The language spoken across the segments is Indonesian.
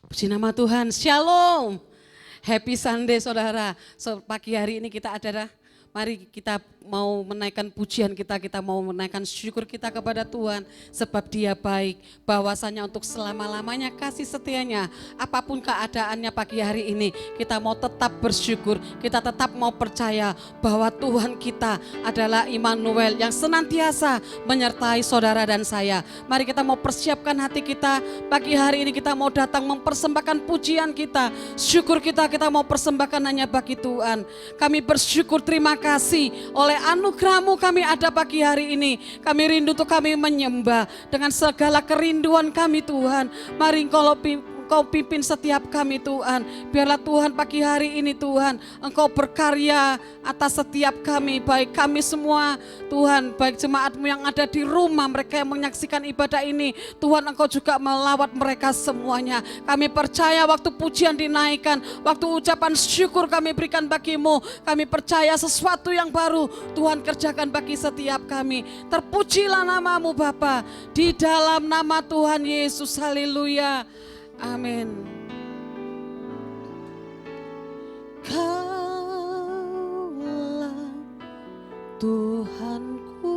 Puji nama Tuhan, Shalom. Happy Sunday saudara. Pagi hari ini kita ada, mari kita mau menaikkan pujian kita mau menaikkan syukur kita kepada Tuhan. Sebab Dia baik, bahwasanya untuk selama-lamanya kasih setianya. Apapun keadaannya pagi hari ini, kita mau tetap bersyukur, kita tetap mau percaya bahwa Tuhan kita adalah Immanuel yang senantiasa menyertai saudara dan saya. Mari kita mau persiapkan hati kita, pagi hari ini kita mau datang mempersembahkan pujian kita, syukur kita mau persembahkan hanya bagi Tuhan. Kami bersyukur, terima kasih oleh anugerah-Mu kami ada pagi hari ini. Kami rindu untuk kami menyembah dengan segala kerinduan kami Tuhan. Mari Engkau pimpin setiap kami Tuhan. Biarlah Tuhan pagi hari ini Tuhan Engkau berkarya atas setiap kami. Baik kami semua Tuhan, baik jemaat-Mu yang ada di rumah, mereka yang menyaksikan ibadah ini. Tuhan Engkau juga melawat mereka semuanya. Kami percaya waktu pujian dinaikkan, waktu ucapan syukur kami berikan bagi-Mu. Kami percaya sesuatu yang baru Tuhan kerjakan bagi setiap kami. Terpujilah nama-Mu Bapa, di dalam nama Tuhan Yesus. Haleluya. Amin. Kaulah Tuhanku,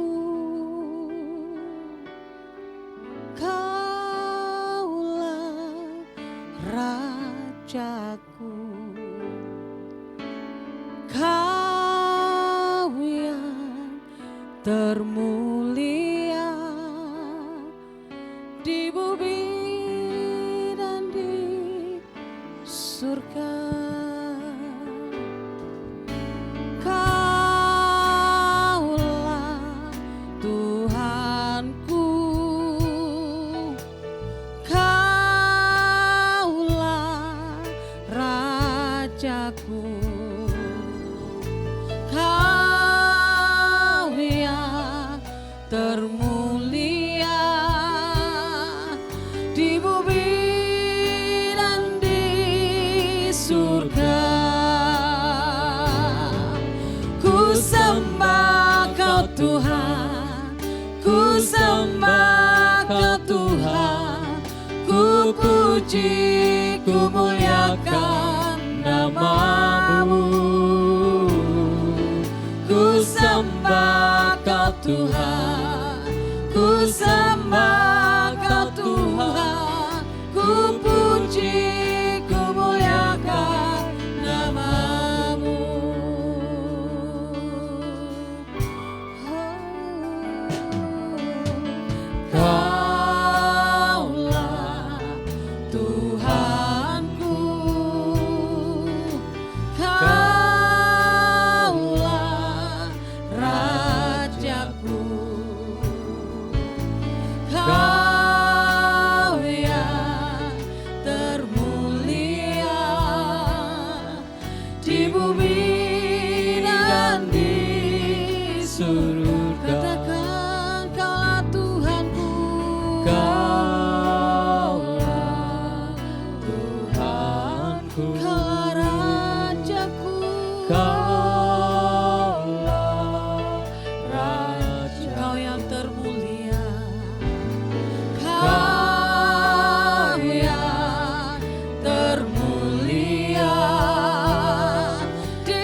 Kaulah Rajaku, Kau yang termulia di bumi surga. Kaulah Tuhanku, Kaulah Rajaku, Kau yang termulia di bumi surga. Ku sembah Kau Tuhan, ku sembah Kau Tuhan, ku puji, ku muliakan nama-Mu. Ku sembah Kau Tuhan, ku sembah Kau Tuhan, ku puji,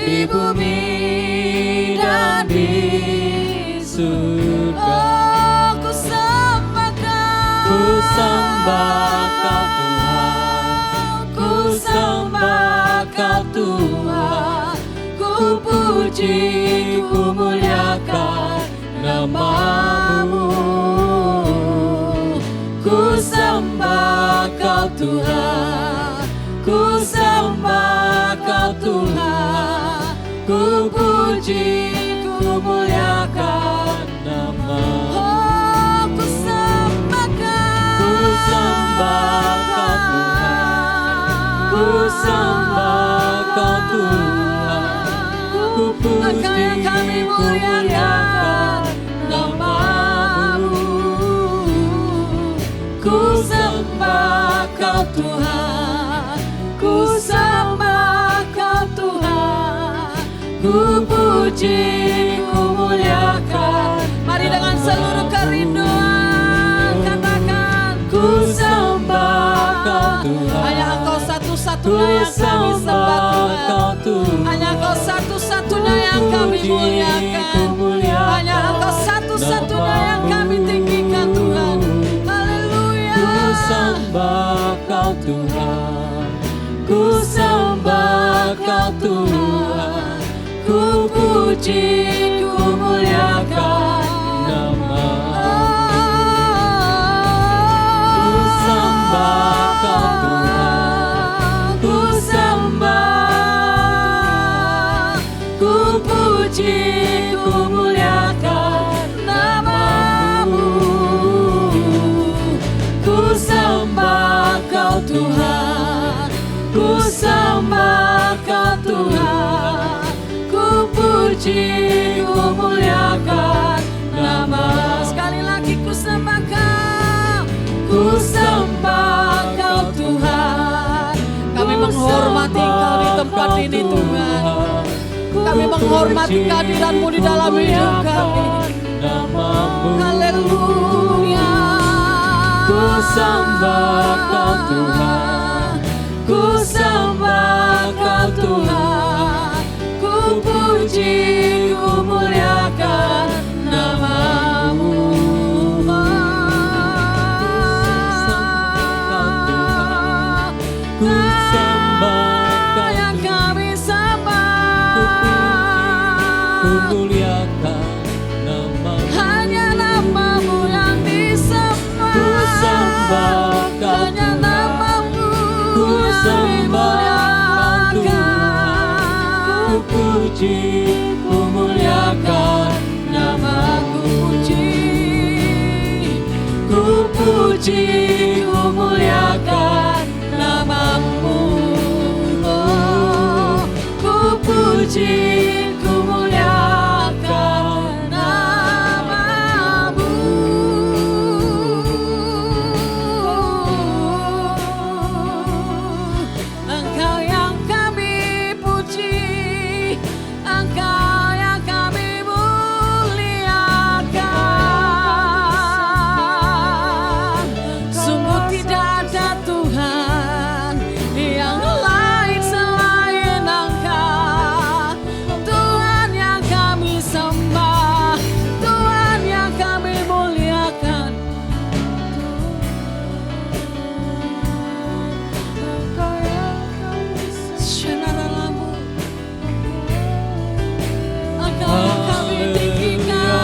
di bumi dan di surga. Oh, ku sembah Kau, ku sembah Kau Tuhan, ku sembah Kau Tuhan, ku puji, ku muliakan nama-Mu. Ku sembah Kau Tuhan, ku sembah Kau Tuhan, ku puji, ku muliakan nama-Mu. Oh, ku sembah Kau, ku sembah Kau Tuhan, ku sembah Kau Tuhan, ku puji, ku muliakan nama-Mu. Ku sembah Kau Tuhan, ku sembah Kau Tuhan, ku puji, ku muliakan. Mari dengan seluruh kerinduan katakan, ku sembah Kau Tuhan. satu-satunya yang kami sembah Tuhan. Hanya Engkau satu-satunya yang kami muliakan. Hanya Engkau satu-satunya yang kami tinggikan Tuhan. Haleluya. Ku sembah Kau Tuhan, ku sembah Kau Tuhan, ku puji, ku muliakan nama-Mu. Ku sembah Kau Tuhan, ku sembah, ku puji, ku muliakan nama-Mu. Ku sembah Kau Tuhan, ku sembah Kau Tuhan, ku puji, ku muliakan nama. Sekali lagi ku sembah Kau, ku sembah Kau Tuhan. Kami menghormati Kau di tempat ini Tuhan. Kami menghormati kehadiran-Mu di dalam hidup kami. Haleluya. Ku sembah Kau Tuhan, ku sembah Kau Tuhan, ku puji, ku muliakan nama-Mu. Ku sembah Kau yang kami sembah, ku muliakan nama-Mu. Hanya nama-Mu yang disembah. Ku sembah Kau hanya nama-Mu, ku sembah Kau Tuhan, ku puji, ku muliakan nama-Mu. Ku puji, ku muliakan nama-Mu. Oh, ku puji, ku muliakan nama-Mu. Engkau yang kami puji, Engkau yang kami muliakan. Sungguh tidak ada Tuhan yang lain selain Engkau. Tuhan yang kami sembah, Tuhan yang kami muliakan. Engkau yang kami sembah, Engkau yang kami tinggikan.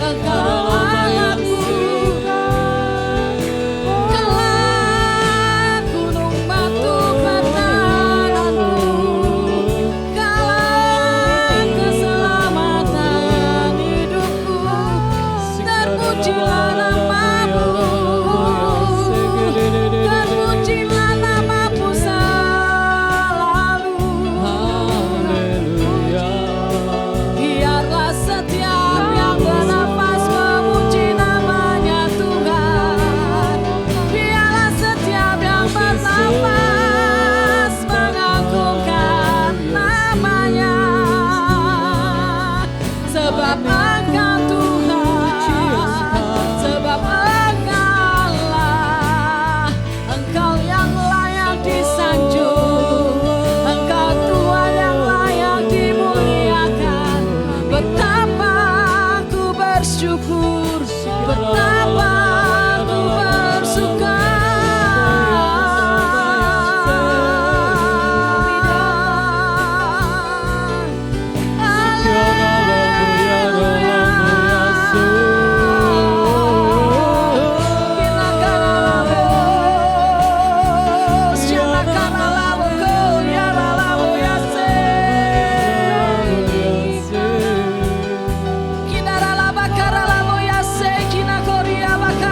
Engkau Allahku, Kaulah gunung batu pertahananku, Kaulah keselamatan hidupku. Terpujilah nama-Mu, terpujilah nama-Mu selalu. Biarlah setiap yang bernafas memuji namanya Tuhan. Biarlah setiap yang bernafas mengagungkan namanya. Sebab Engkau Tuhan, sebab Engkau-lah, Engkau yang layak disanjung, Engkau Tuhan yang layak dimuliakan. Betapa ku bersyukur, betapa ku bersuka. Bakara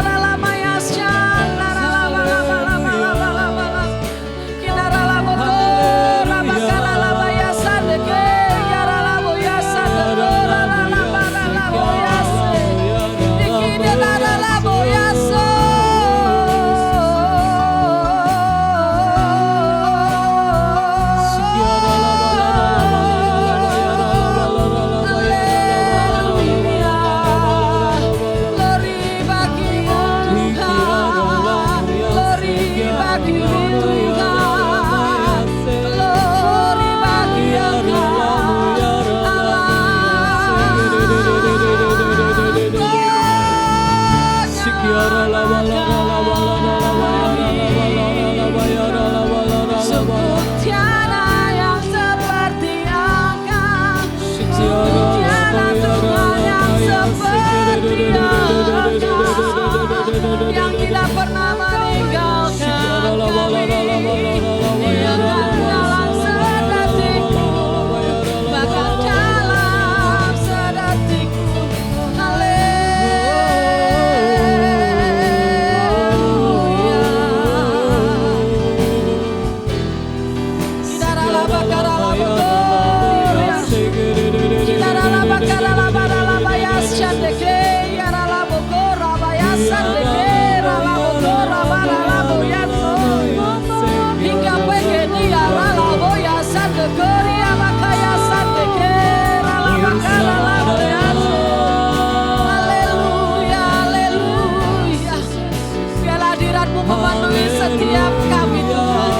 setia yang tidak pernah meninggalkan kami. Dia akan dalam sedetikku, bahkan dalam sedetikku. Haleluya. Sidaralah bakaralah bogoya, sidaralah bakaralah baralah bayas chandeke, yaralah bogora bayas chandeke, ralah bogora baralah boyaso, hingga pegeni yaralah boyas chandeke, yaralah kaya chandeke, ralah bakaralah boyaso. Haleluya, haleluya. Biarlah hadirat-Mu memenuhi setiap kami Tuhan.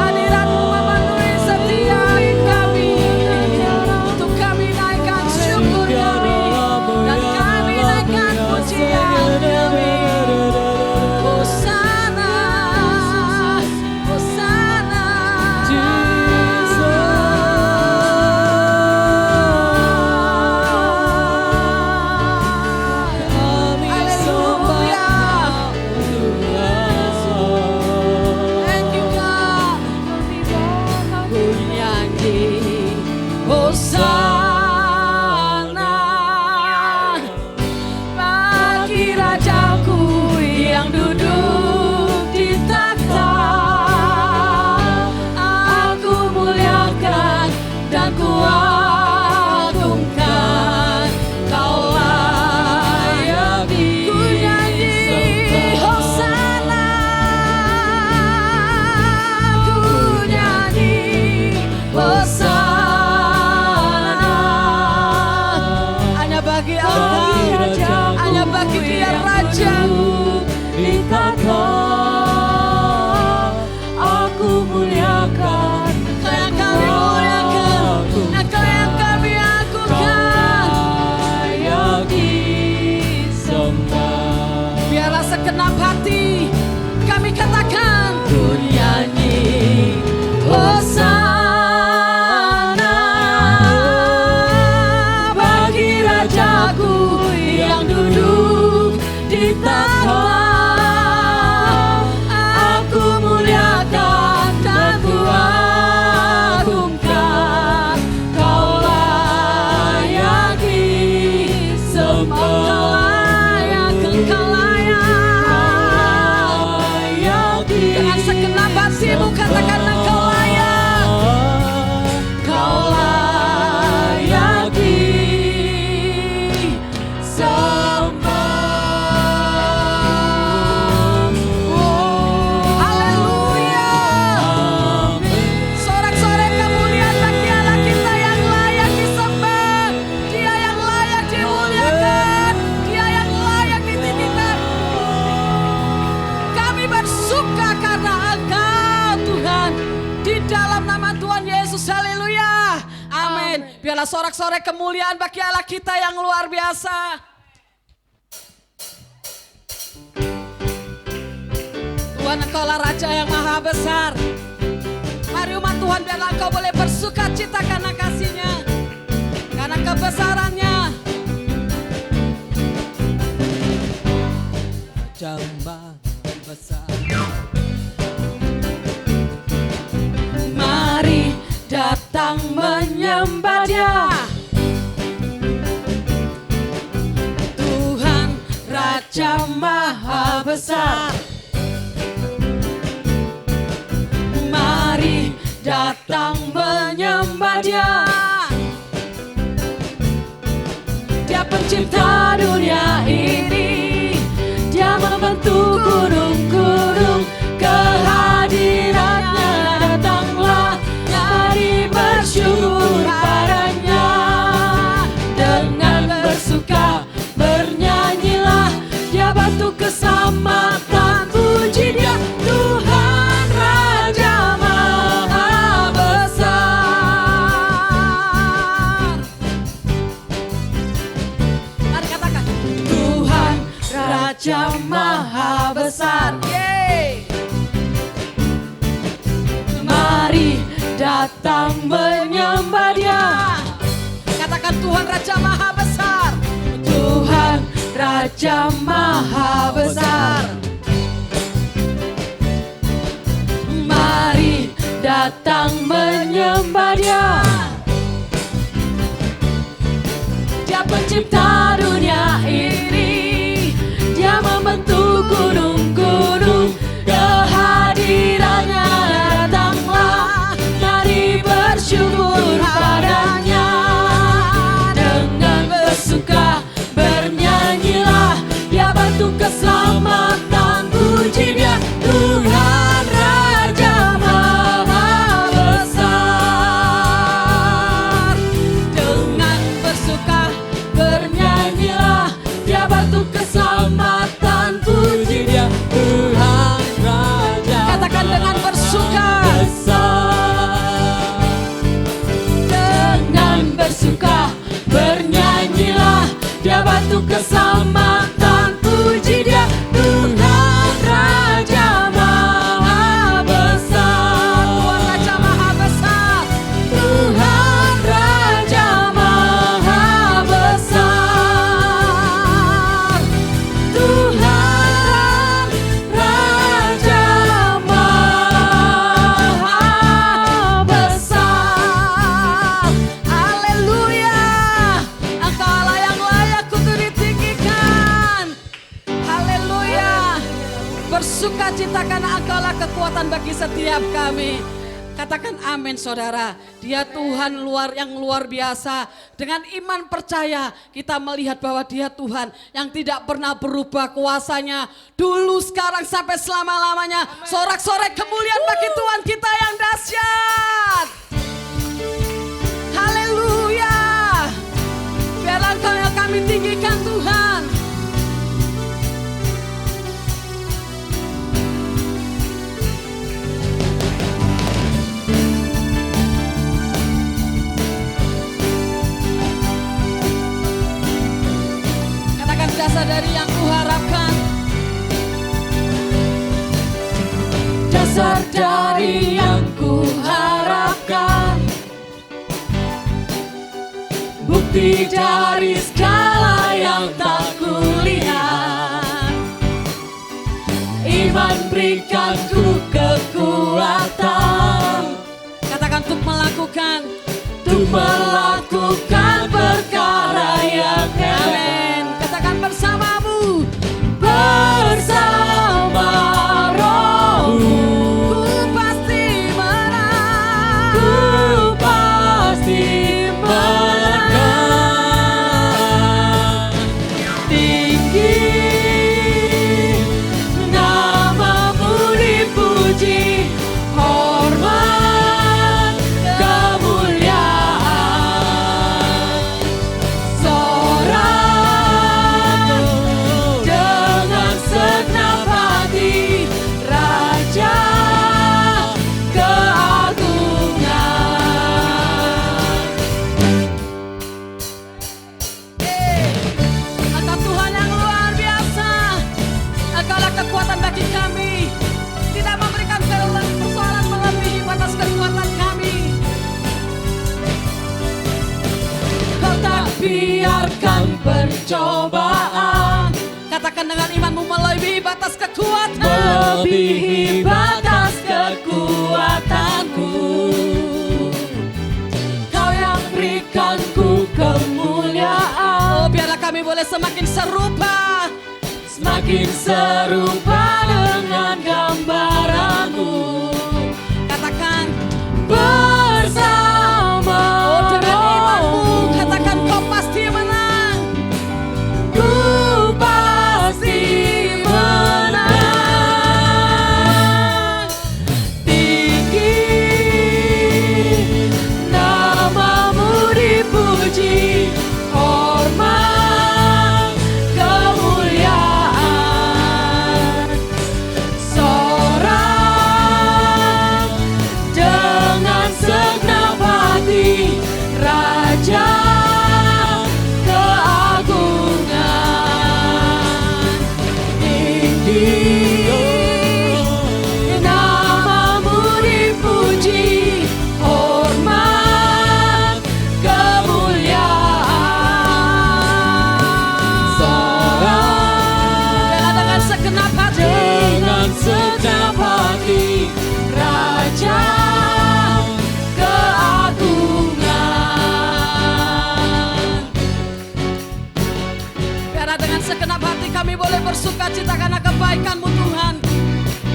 Hadirat-Mu memenuhi setiap kami. Untuk kami naikkan syukur kami, dan kami naikkan pujian kami. Hosana, Hosana. Haleluya. Thank you God. Ku nyanyi Hosana bagi Rajaku yang duduk di takhta. Aku muliakan dan ku agungkan, Kau layak di. Ku nyanyi Hosana, ku nyanyi Hosana. Hanya bagi Engkau, hanya bagi Dia Rajaku di takhta. Aku muliakan, Kau yang kami muliakan, Engkau yang kami agungkan. Biarlah segenap hati kami katakan, ku nyanyi Hosana bagi Rajaku yang duduk di takhta. Aku muliakan dan ku agungkan, Kau layak disembah. Kau layak, Engkau layak. Dengan segenap hatimu katakan, Engkau layak. Kau layak disembah. Haleluya. Sorak-sorai kemuliaan bagi Allah kita yang layak disembah. Dia yang layak dimuliakan, Dia yang layak ditinggikan. Kami bersuka karena Engkau Tuhan, di dalam nama Tuhan Yesus. Haleluya. Amin. Biarlah sorak-sorai kemuliaan bagi Allah kita yang luar biasa. Tuhan, Engkaulah Raja yang maha besar. Mari umat Tuhan, biarlah Engkau boleh bersuka cita karena kasih-Nya, karena kebesaran-Nya. Jambah besar. Mari datang menyembah Dia, Tuhan Raja maha besar. Mari datang menyembah Dia, Dia pencipta dunia ini. Dia membentuk gunung-gunung, kehadiran-Nya datanglah. Mari bersyukur padanya, dengan bersuka bernyanyilah. Dia batu keselamatan, puji Dia Tuhan Raja maha besar. Mari katakan, Tuhan Raja maha besar. Yeay. Mari datang menyembah Dia. Katakan, Tuhan Raja maha besar. Tuhan Raja Maha Besar. Mari datang menyembah Dia. Dia pencipta dunia ini, Dia membentuk gunung-gunung. Kehadirannya datanglah, mari bersyukur padanya. Dengan bersuka bernyanyilah, Dia bantu keselamatan. Puji Dia Tuhan Raja Maha Besar. Dengan bersuka bernyanyilah, Dia bantu keselamatan. Puji Dia Tuhan Raja Katakan dengan bersuka. besar. Dengan bersuka bernyanyilah, Dia bantu keselamatan. Puji Dia Tuhan Raja Maha Besar. Tuhan Raja Maha Besar. Tuhan Raja Maha Besar. Tuhan Raja Maha Besar. Haleluya. Engkau Allah yang layak untuk ditinggikan. Haleluya. Bersuka cita karena Engkau lah kekuatan bagi setiap kami. Katakan amin saudara. Dia Tuhan yang luar biasa. Dengan iman percaya kita melihat bahwa Dia Tuhan yang tidak pernah berubah kuasanya. Dulu, sekarang, sampai selama-lamanya. Sorak-sorai kemuliaan bagi Tuhan kita yang dahsyat. Haleluya. Biarlah Engkau yang kami tinggikan Tuhan. Katakan dasar dari yang kuharapkan. Dasar dari yang kuharapkan, bukti dari segala yang tak kulihat. Iman berikan ku kekuatan. Katakan untuk melakukan perkara yang hebat. Katakan bersamamu, bersama Rohmu, ku pasti menang. Ku pasti menang. Tinggi namamu dipuji, hormat kemuliaan. Sorak dengan segenap hati, Raja keagungan. Engkau Tuhan yang luar biasa. Engkaulah kekuatan bagi kami. Tidak memberikan persoalan melebihi batas kekuatan kami. Kau tak biarkan percobaan. Katakan dengan imanmu, melebihi batas kekuatan. Melebihi batas kekuatanku. Kau yang berikanku kemuliaan. Oh, biarlah kami boleh semakin serupa dengan gambaranmu. Katakan bersama. Oh, dengan imanmu katakan kau pasti menang. Ku pasti menang. Tinggi namamu dipuji, hormat kemuliaan. Sorak dengan segenap hati, Raja keagungan. Tinggi namamu dipuji, hormat kemuliaan. Sorak hati kami boleh bersuka cita karena kebaikan-Mu Tuhan.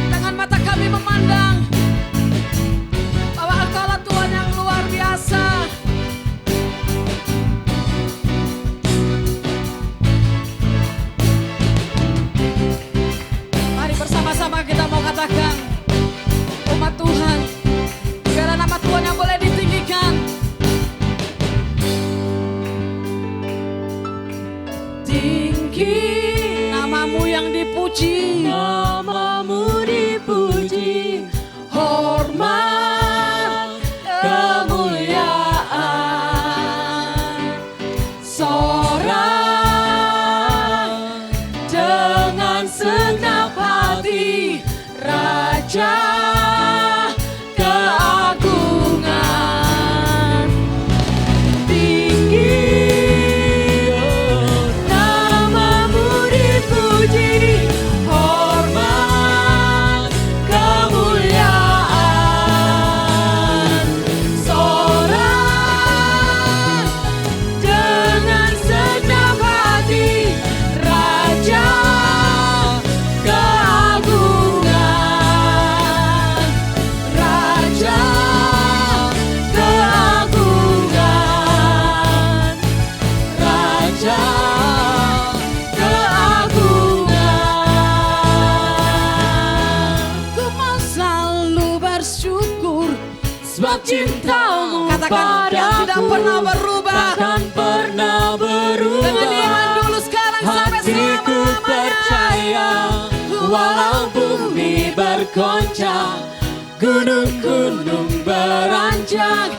Dengan mata kami memandang bahwa Engkaulah Tuhan yang luar biasa. Mari bersama-sama kita mau katakan, umat Tuhan, biarlah nama Tuhan yang boleh ditinggikan. Tinggi namamu yang dipuji, Namamu dipuji, hormat kemuliaan, sorak dengan segenap hati, Raja keagungan. Tinggi namamu dipuji, hormat kemuliaan, sorak dengan segenap hati, Raja keagungan, Raja keagungan, Raja keagungan. Ku mau selalu bersyukur sebab cinta-Mu Katakan yang tidak pernah berubah. takkan pernah berubah. Dengan iman dulu sekarang sampai Hatiku percaya, walau bumi bergoncang, gunung-gunung beranjak,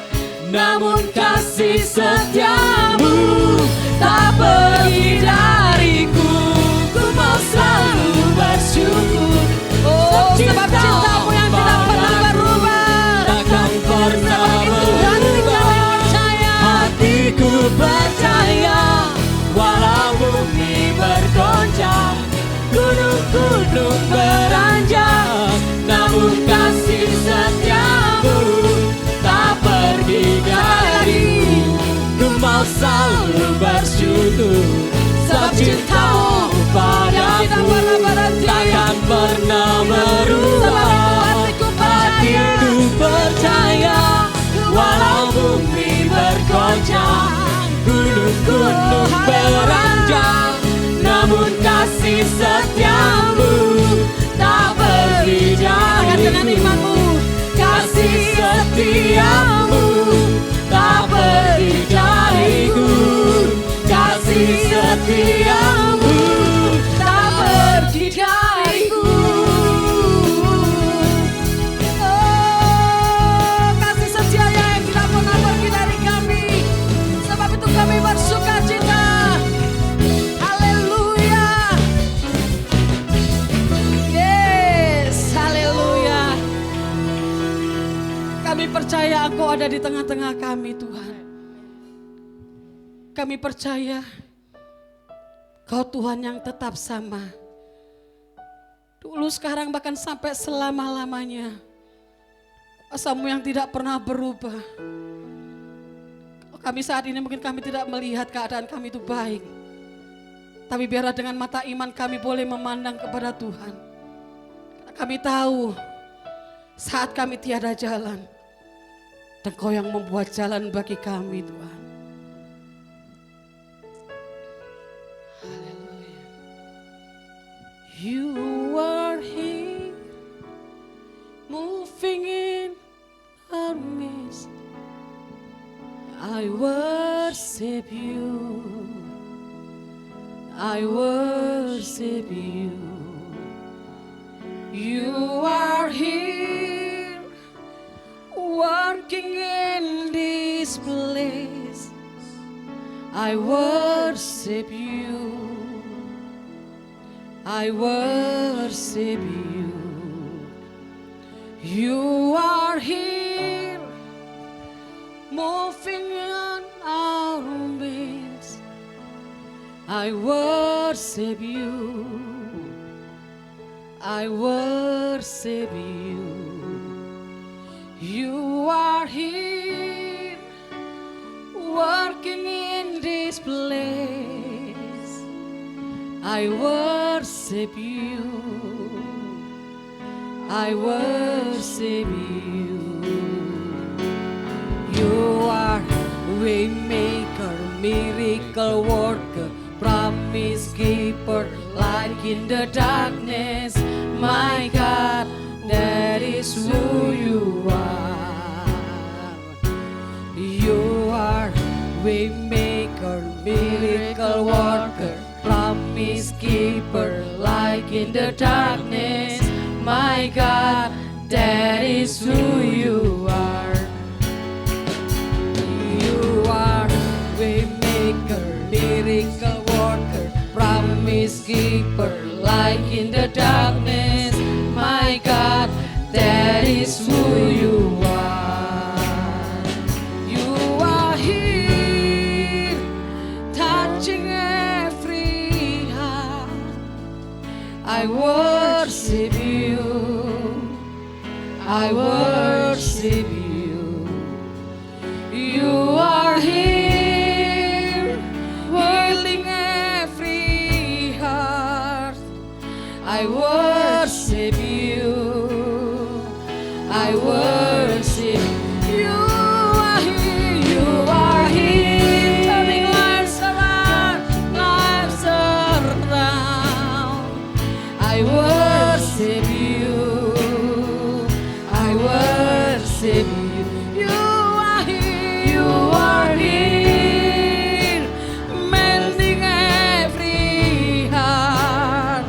namun kasih setiamu tak pergi dariku. Ku mau selalu bersyukur, Oh, sebab cinta-Mu yang tidak pernah berubah. takkan pernah Tuhan, kami berubah. percaya. Hatiku percaya, walau bumi bergoncang, gunung-gunung beranjak, namun kasih setiamu tak pergi dariku. Ku mau selalu bersyukur, sebab cinta-Mu Yang tidak padaku pernah berhenti. takkan pernah berubah. Sebab itu hatiku Hatiku percaya, walau bumi bergoncang, gunung-gunung beranjak, namun kasih setiamu tak pergi Dengan dariku. iman-Mu, Kasih setiamu tak pergi dariku. Kasih setiamu tak pergi dariku. Oh, kasih setia yang tidak pernah pergi dari kami. Sebab itu kami bersuka cita. Haleluya. Yes, haleluya. Kami percaya Engkau ada di tengah-tengah kami, Tuhan. Kami percaya Kau Tuhan yang tetap sama. Dulu, sekarang, bahkan sampai selama-lamanya. Kuasa-Mu yang tidak pernah berubah. Kami saat ini mungkin kami tidak melihat keadaan kami itu baik. Tapi biarlah dengan mata iman kami boleh memandang kepada Tuhan. Kami tahu saat kami tiada jalan, Engkau yang membuat jalan bagi kami, Tuhan. Haleluya. You are here, moving in our midst. I worship you. I worship you. You are here, working in this place. I worship you. I worship you. You are here, moving in our midst. I worship you. I worship you. You are here, working in this place. I worship you. I worship you. You are waymaker, miracle worker, promise keeper, light in the darkness. My God, that is who you are. You are waymaker, miracle worker, promise keeper, light in the darkness. My God, that is who you are. You are waymaker, miracle worker, promise keeper, light in the darkness. My God, that is who you are. You are here, touching every heart. I worship you. I worship you. You are here, healing every heart. I worship you. I worship you. Are here. You are here, turning lives around, lives around. I worship you. I worship you. You are here. You are here, mending every heart.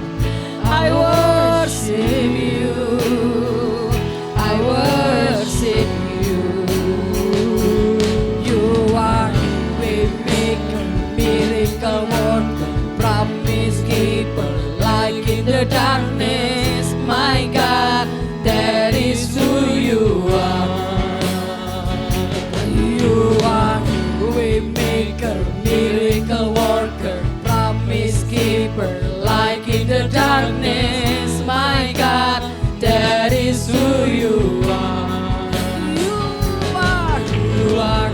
I worship you. I worship you. You are waymaker, miracle worker, promise keeper, light in the darkness. My God, that is who you are. You are waymaker, miracle worker, promise keeper, light in the darkness. My God, that is who you are. You are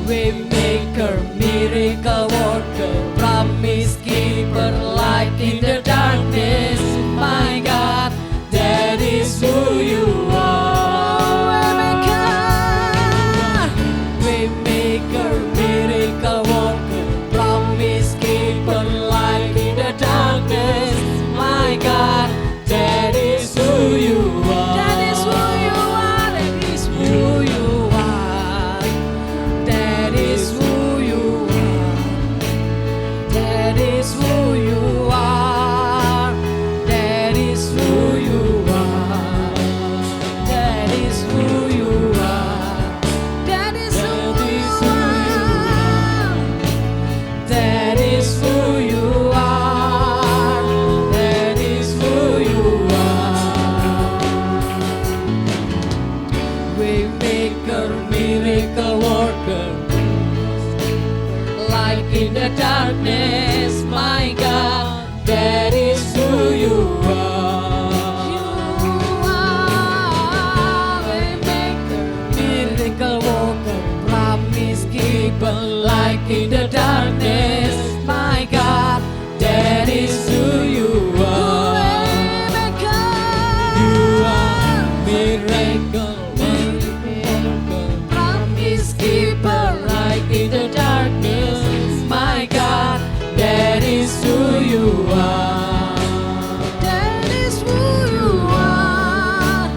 waymaker, miracle worker, promise keeper, light in the darkness. My God, that is who you are. Waymaker, miracle worker, promise keeper, light in the darkness. My God, that is who you are. That is who you are. That is who you are. That is who you are. That is who you are. That is who you are. That is who you are. That is who you are. That is who you are. That is who you are. Waymaker, miracle worker, light in the darkness. My God, that is who you are. You are waymaker, miracle worker, promise keeper, light in the darkness. My God, that is who you are. You are miracle worker, promise keeper, light in the darkness. My God, that is who you are. That is who you are.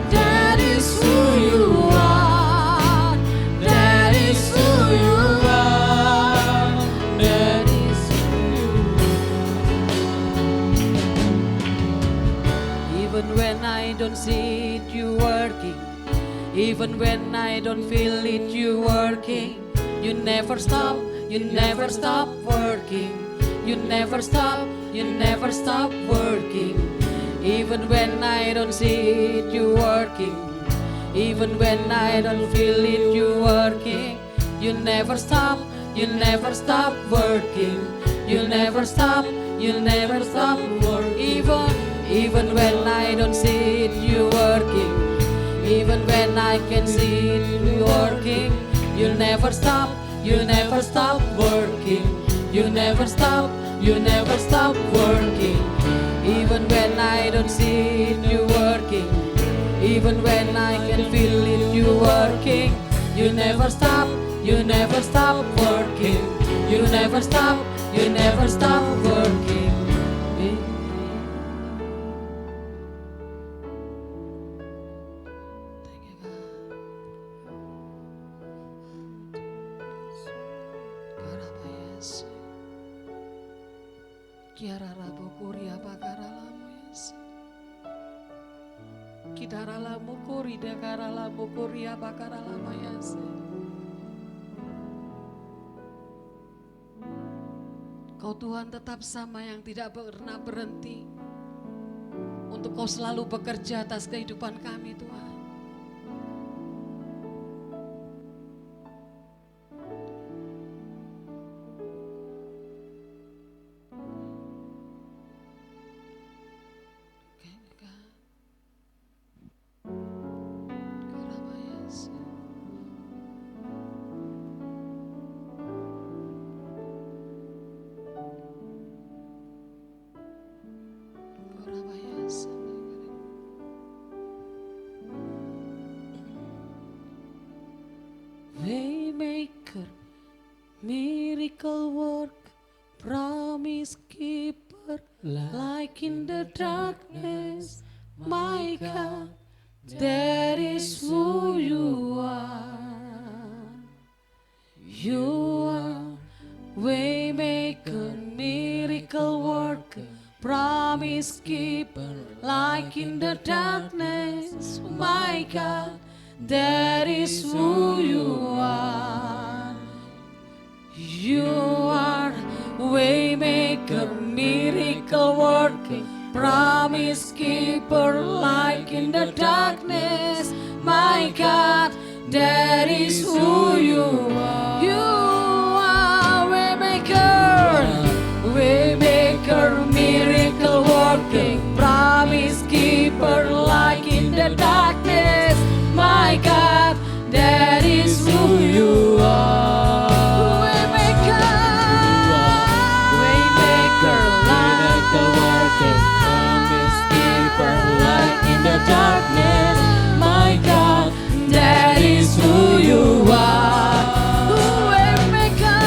That is who you are. That is who you are. That is who you are. Even when I don't see it, you working. Even when I don't feel it, you working. You never stop. You never stop working. You never stop. You never stop working. Even when I don't see it, you working. Even when I don't feel it, you working. You never stop. You never stop working. You never stop. You never stop working. Even when I don't see it, you working. Even when I can see it, you working. You never stop. You never stop working. You never stop. You never stop working. Even when I don't see it, you working. Even when I can feel it, you working. You never stop working. You never stop working. Thank you, God. Karaba Yesu. Kiara rabo kuria bakara lamu Yesu. Kidara lamu kuri dakara lamu kuria bakara lama Yesu. Kau Tuhan tetap sama yang tidak pernah berhenti untuk Kau selalu bekerja atas kehidupan kami Tuhan. Karaba Yesu. Karaba Yesu. Waymaker, miracle work, promise keeper, like in the darkness, my God, that is who you are. You are waymaker, miracle worker, promise keeper, like in the darkness, my God, that is who you are. You are waymaker, miracle working, promise keeper, like in the darkness, my God, that is who you are. You are waymaker, waymaker, miracle working, promise keeper, like in the darkness, my God, that is who you are. Waymaker, waymaker, miracle working, promise keeper, like in the darkness, my God, that is who you are. Waymaker,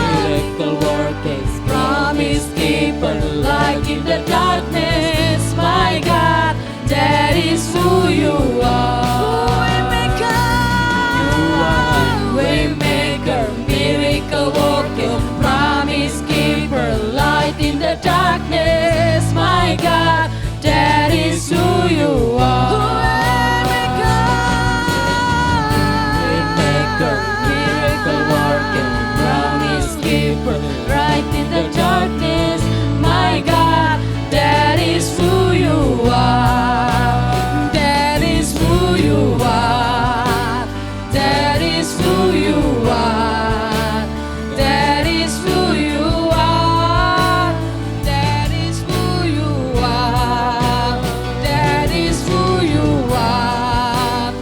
miracle working, promise keeper, like in the darkness, my God, that is who you are. Waymaker, miracle working, promise keeper, light in the darkness, my God, that is who you are. Waymaker, miracle working, promise keeper, light in the darkness, my God, that is who you are. That is who you are. That is who you are. That is who you are. That is who you are. That is who you are.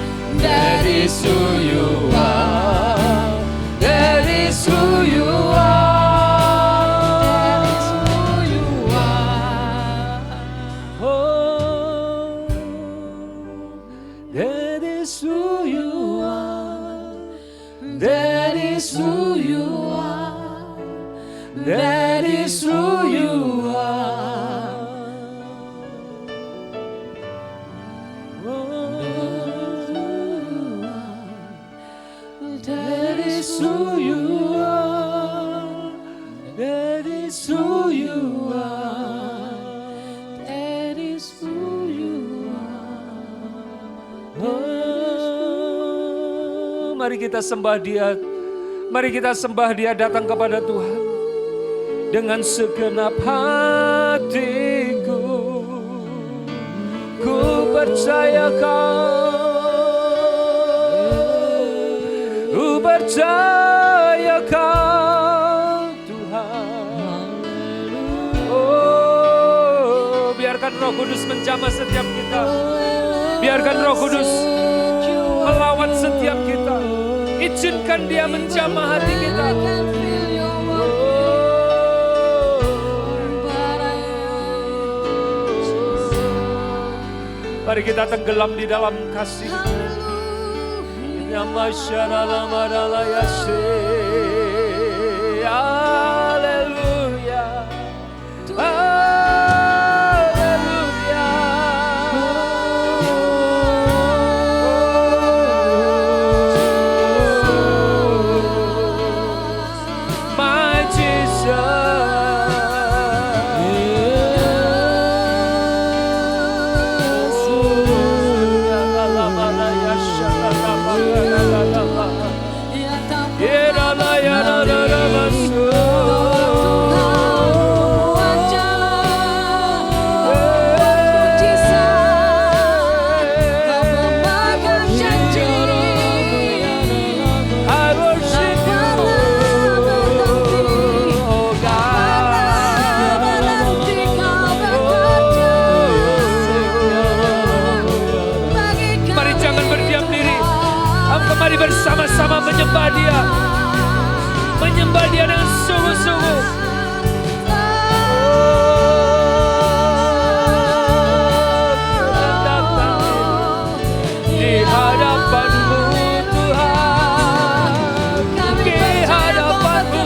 That is who you are. That is who you are. That is who you are. That is who you are. That is who you are. That is who you are. That is who you are. That is who you are. Oh, mari kita sembah Dia. Mari kita sembah Dia, datang kepada Tuhan dengan segenap hatiku. Ku percaya Ku percaya Tuhan. Oh, biarkan Roh Kudus menjamah setiap kita. Biarkan Roh Kudus melawat setiap kita. Izinkan Dia menjamah hati kita. Mari kita tenggelam di dalam kasih. Ya masyarakat marala yashe. Haleluya. Haleluya. My Jesus. Mari bersama-sama menyembah Dia. Menyembah Dia dengan sungguh-sungguh. Di hadapan-Mu Tuhan. Di hadapan-Mu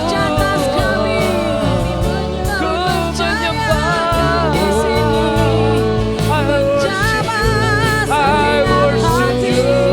ku menyembah. I worship You, Lord.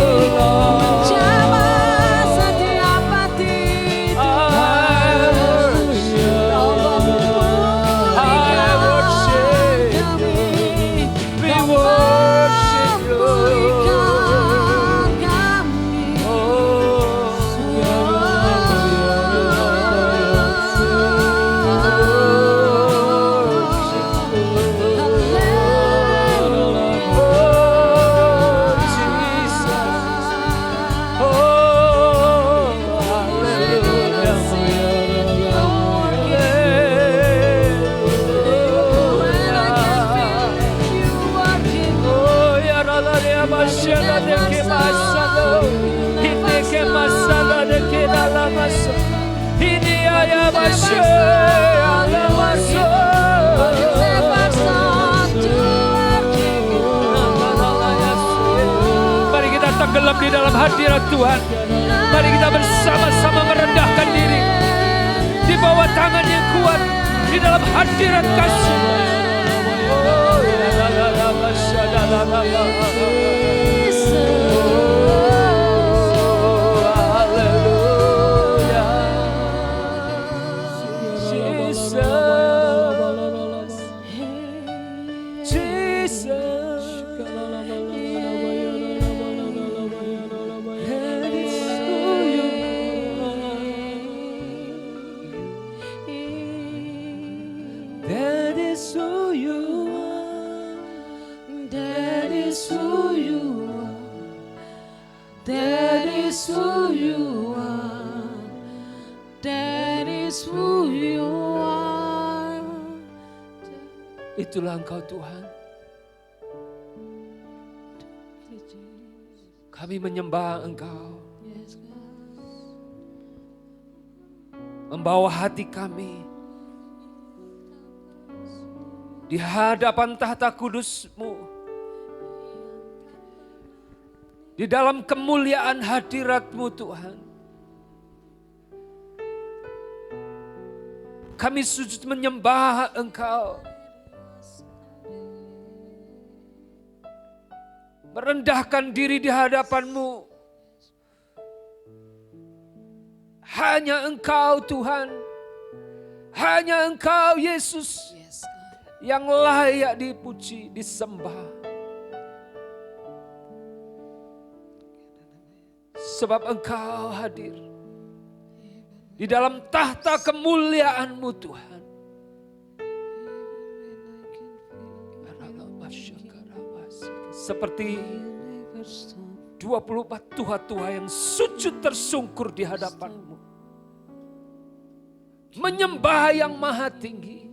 Mari kita tenggelam di dalam hadirat Tuhan. Mari kita bersama-sama merendahkan diri di bawah tangan yang kuat di dalam hadirat kasih. Itulah Engkau Tuhan. Kami menyembah Engkau. Membawa hati kami di hadapan tahta kudus-Mu. Di dalam kemuliaan hadirat-Mu Tuhan. Kami sujud menyembah Engkau. Merendahkan diri di hadapan-Mu. Hanya Engkau Tuhan. Hanya Engkau Yesus yang layak dipuji, disembah. Sebab Engkau hadir di dalam tahta kemuliaan-Mu Tuhan. Seperti 24 tuha-tuha yang sujud tersungkur di hadapan-Mu. Menyembah yang maha tinggi,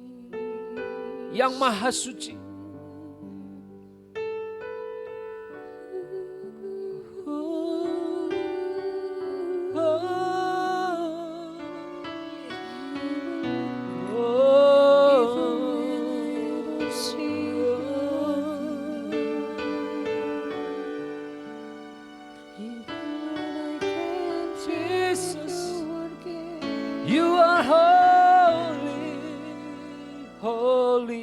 yang maha suci. holy,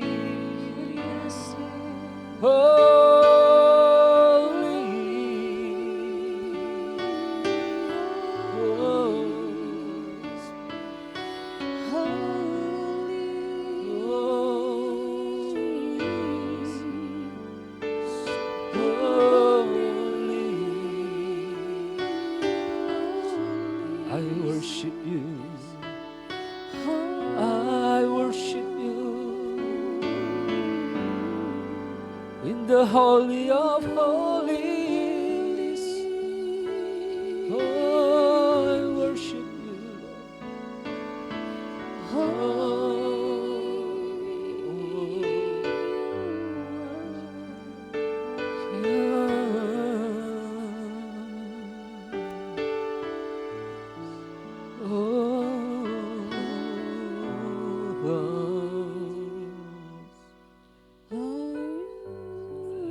I worship you. I worship you in the holy of holies. Oh, I worship you.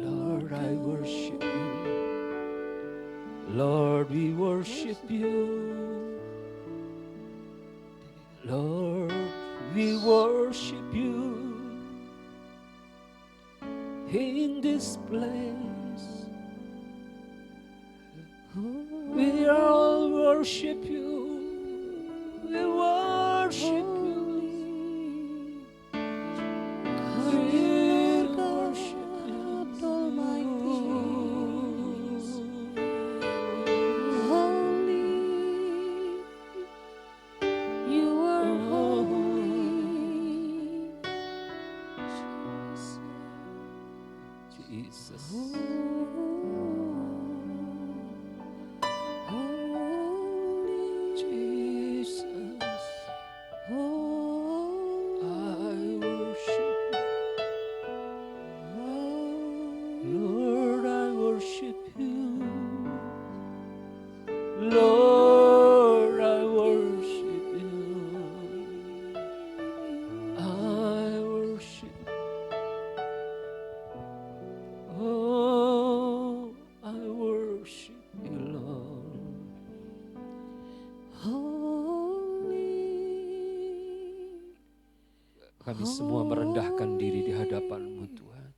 Lord, I worship you. Lord, we worship you. Lord, we worship you in this place. We all worship you. We worship you. We worship Jesus. Jesus, I worship you. Lord, I worship you. Lord, I worship you. I worship. Oh, I worship you, Lord. Kami semua merendahkan diri di hadapan-Mu, Tuhan.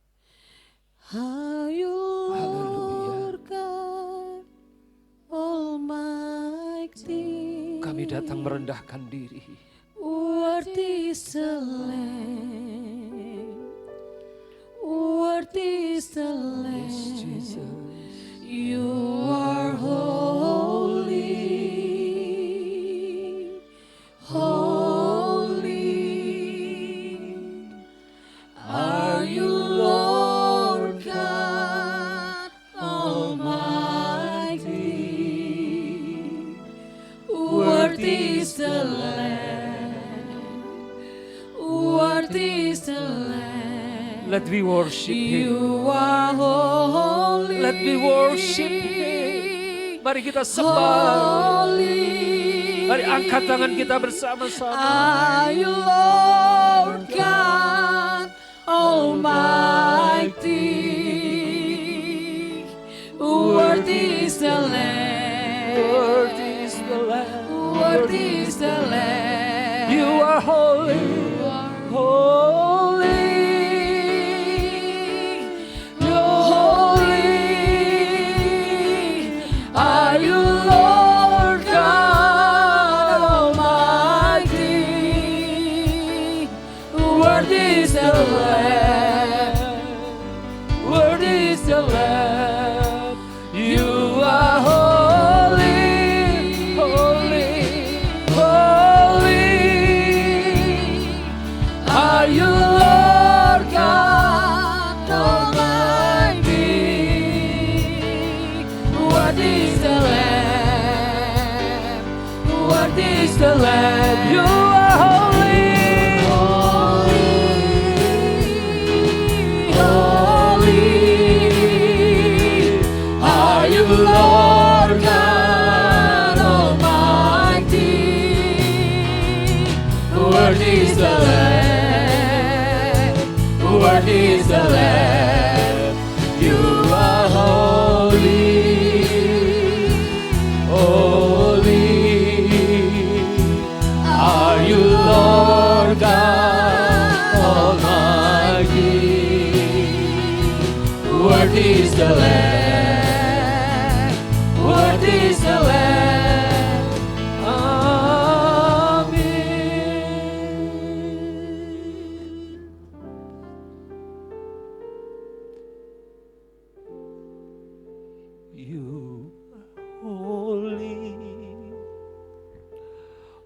Haleluya. Kami datang merendahkan diri. Worthy is the Lamb. Worthy is the Lamb. Yes, Jesus. You are holy. Holy are you, Lord God Almighty. Worthy is the Lamb. Worthy is the Lamb. Let me worship Him. You are holy. Let me worship Him. Mari kita sembah. Mari angkat tangan kita bersama-sama. Are you Lord God Almighty? Worthy is the Lamb. Worthy is the Lamb. Worthy is the Lamb. You are holy. Holy. You're holy. Are you Lord God Almighty? Worthy is the Lamb. Worthy is the Lamb. You are holy. Holy. Holy. Are you Lord God Almighty? Worthy is the Lamb. Worthy is the Lamb. You are holy. Holy are you, Lord God Almighty. Worthy is the Lamb. Worthy is the Lamb. You are holy. Holy are you, Lord God Almighty. Worthy is the Lamb. Worthy is the Lamb. Amen. You holy,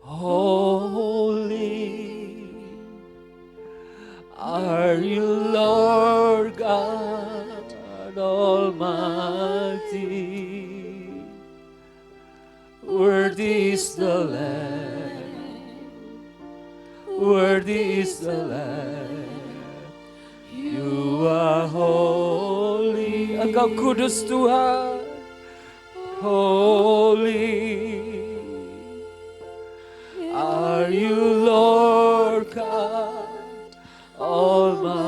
holy are you, Lord God Almighty. Worthy is the Lamb, worthy is the Lamb. You are holy, Engkau kudus Tuhan. Holy are you, Lord God Almighty.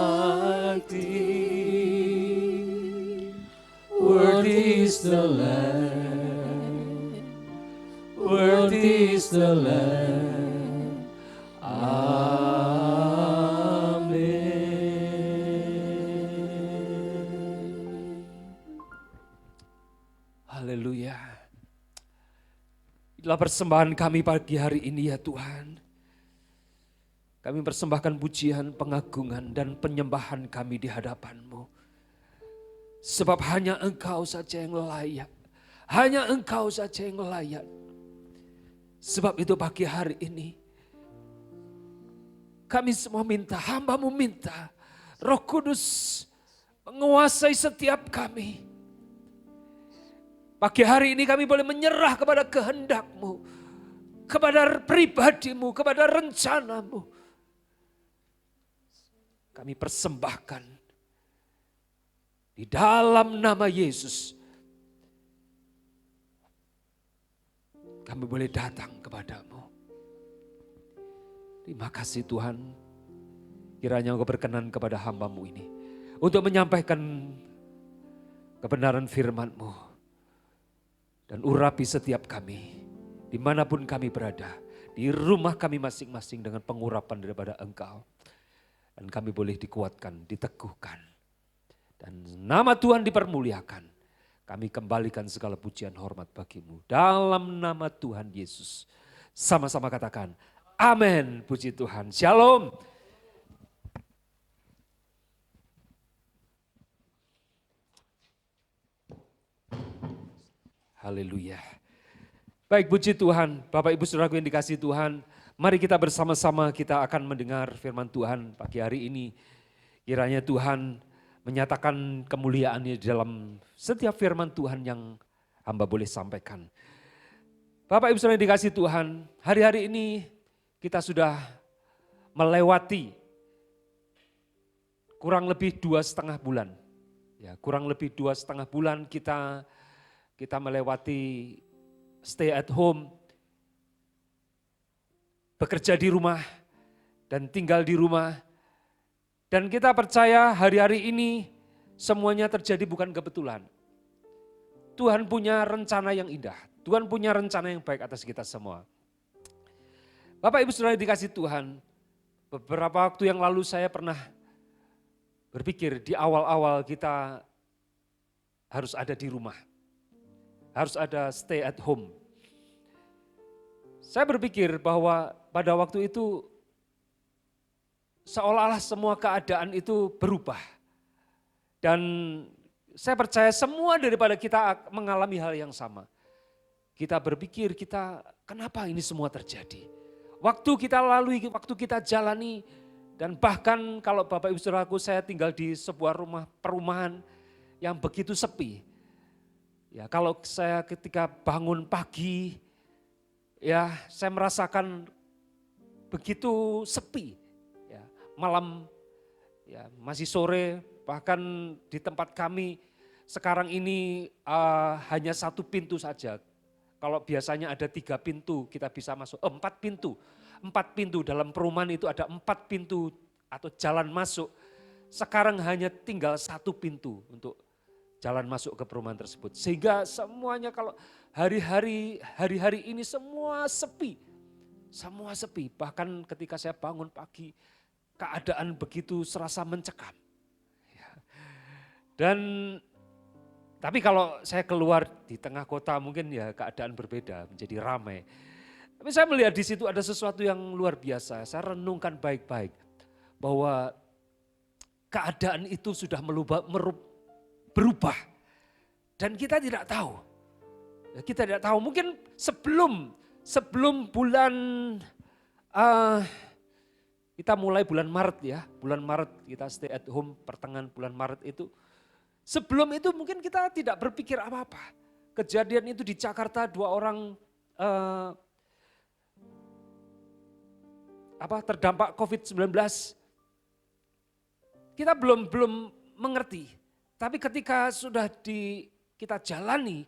Worthy is the Lamb, worthy is the Lamb. Amin. Haleluya. Inilah persembahan kami pagi hari ini ya Tuhan. Kami persembahkan pujian, pengagungan, dan penyembahan kami di hadapan-Mu. Sebab hanya Engkau saja yang layak. Hanya Engkau saja yang layak. Sebab itu pagi hari ini, kami semua minta, hamba-Mu minta, Roh Kudus menguasai setiap kami. Pagi hari ini kami boleh menyerah kepada kehendak-Mu, kepada pribadi-Mu, kepada rencana-Mu. Kami persembahkan di dalam nama Yesus. Kami boleh datang kepadamu. Terima kasih Tuhan. Kiranya Engkau berkenan kepada hamba-Mu ini. Untuk menyampaikan kebenaran firman-Mu. Dan urapi setiap kami. Dimanapun kami berada. Di rumah kami masing-masing dengan pengurapan daripada Engkau. Dan kami boleh dikuatkan, diteguhkan. Dan nama Tuhan dipermuliakan. Kami kembalikan segala pujian hormat bagi-Mu. Dalam nama Tuhan Yesus. Sama-sama katakan, amin. Puji Tuhan. Shalom. Haleluya. Baik, puji Tuhan. Bapak Ibu Saudaraku yang dikasihi Tuhan. Mari kita bersama-sama kita akan mendengar firman Tuhan pagi hari ini. Kiranya Tuhan menyatakan kemuliaan-Nya di dalam setiap firman Tuhan yang hamba boleh sampaikan. Bapak Ibu Saudara yang dikasihi Tuhan, hari-hari ini kita sudah melewati kurang lebih 2,5 bulan. Ya, kurang lebih 2,5 bulan kita melewati stay at home, bekerja di rumah dan tinggal di rumah. Dan kita percaya hari-hari ini semuanya terjadi bukan kebetulan. Tuhan punya rencana yang indah. Tuhan punya rencana yang baik atas kita semua. Bapak Ibu Saudara dikasih Tuhan, beberapa waktu yang lalu saya pernah berpikir di awal-awal kita harus ada di rumah. Harus ada stay at home. Saya berpikir bahwa pada waktu itu seolah-olah semua keadaan itu berubah. Dan saya percaya semua daripada kita mengalami hal yang sama. Kita berpikir kenapa ini semua terjadi. Waktu kita lalui, waktu kita jalani, dan bahkan kalau Bapak Ibu Saudaraku saya tinggal di sebuah perumahan yang begitu sepi. Ya, kalau saya ketika bangun pagi, ya saya merasakan begitu sepi. Ya, malam ya masih sore, bahkan di tempat kami sekarang ini hanya 1 pintu saja. Kalau biasanya ada 3 pintu kita bisa masuk, 4 pintu. 4 pintu dalam perumahan itu ada 4 pintu atau jalan masuk. Sekarang hanya tinggal 1 pintu untuk jalan masuk ke perumahan tersebut. Sehingga semuanya kalau hari-hari ini semua sepi. Semua sepi. Bahkan ketika saya bangun pagi, keadaan begitu serasa mencekam. Dan Tapi kalau saya keluar di tengah kota mungkin ya keadaan berbeda, menjadi ramai. Tapi saya melihat di situ ada sesuatu yang luar biasa. Saya renungkan baik-baik bahwa keadaan itu sudah berubah. Dan kita tidak tahu. Kita tidak tahu, mungkin sebelum bulan, kita mulai bulan Maret ya. Bulan Maret kita stay at home pertengahan bulan Maret itu. Sebelum itu mungkin kita tidak berpikir apa-apa. Kejadian itu di Jakarta 2 orang terdampak COVID-19. Kita belum mengerti. Tapi ketika sudah kita jalani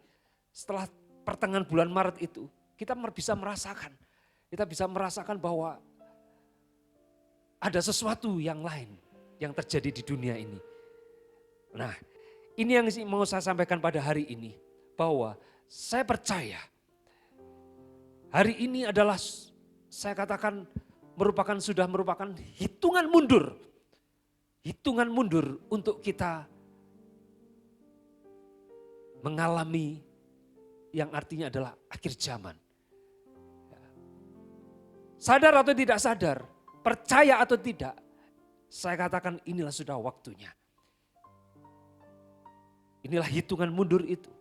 setelah pertengahan bulan Maret itu, kita bisa merasakan. Kita bisa merasakan bahwa ada sesuatu yang lain yang terjadi di dunia ini. Nah, ini yang mau saya sampaikan pada hari ini. Bahwa saya percaya hari ini adalah saya katakan sudah merupakan hitungan mundur. Hitungan mundur untuk kita mengalami yang artinya adalah akhir zaman. Sadar atau tidak sadar, percaya atau tidak, saya katakan inilah sudah waktunya. Inilah hitungan mundur itu.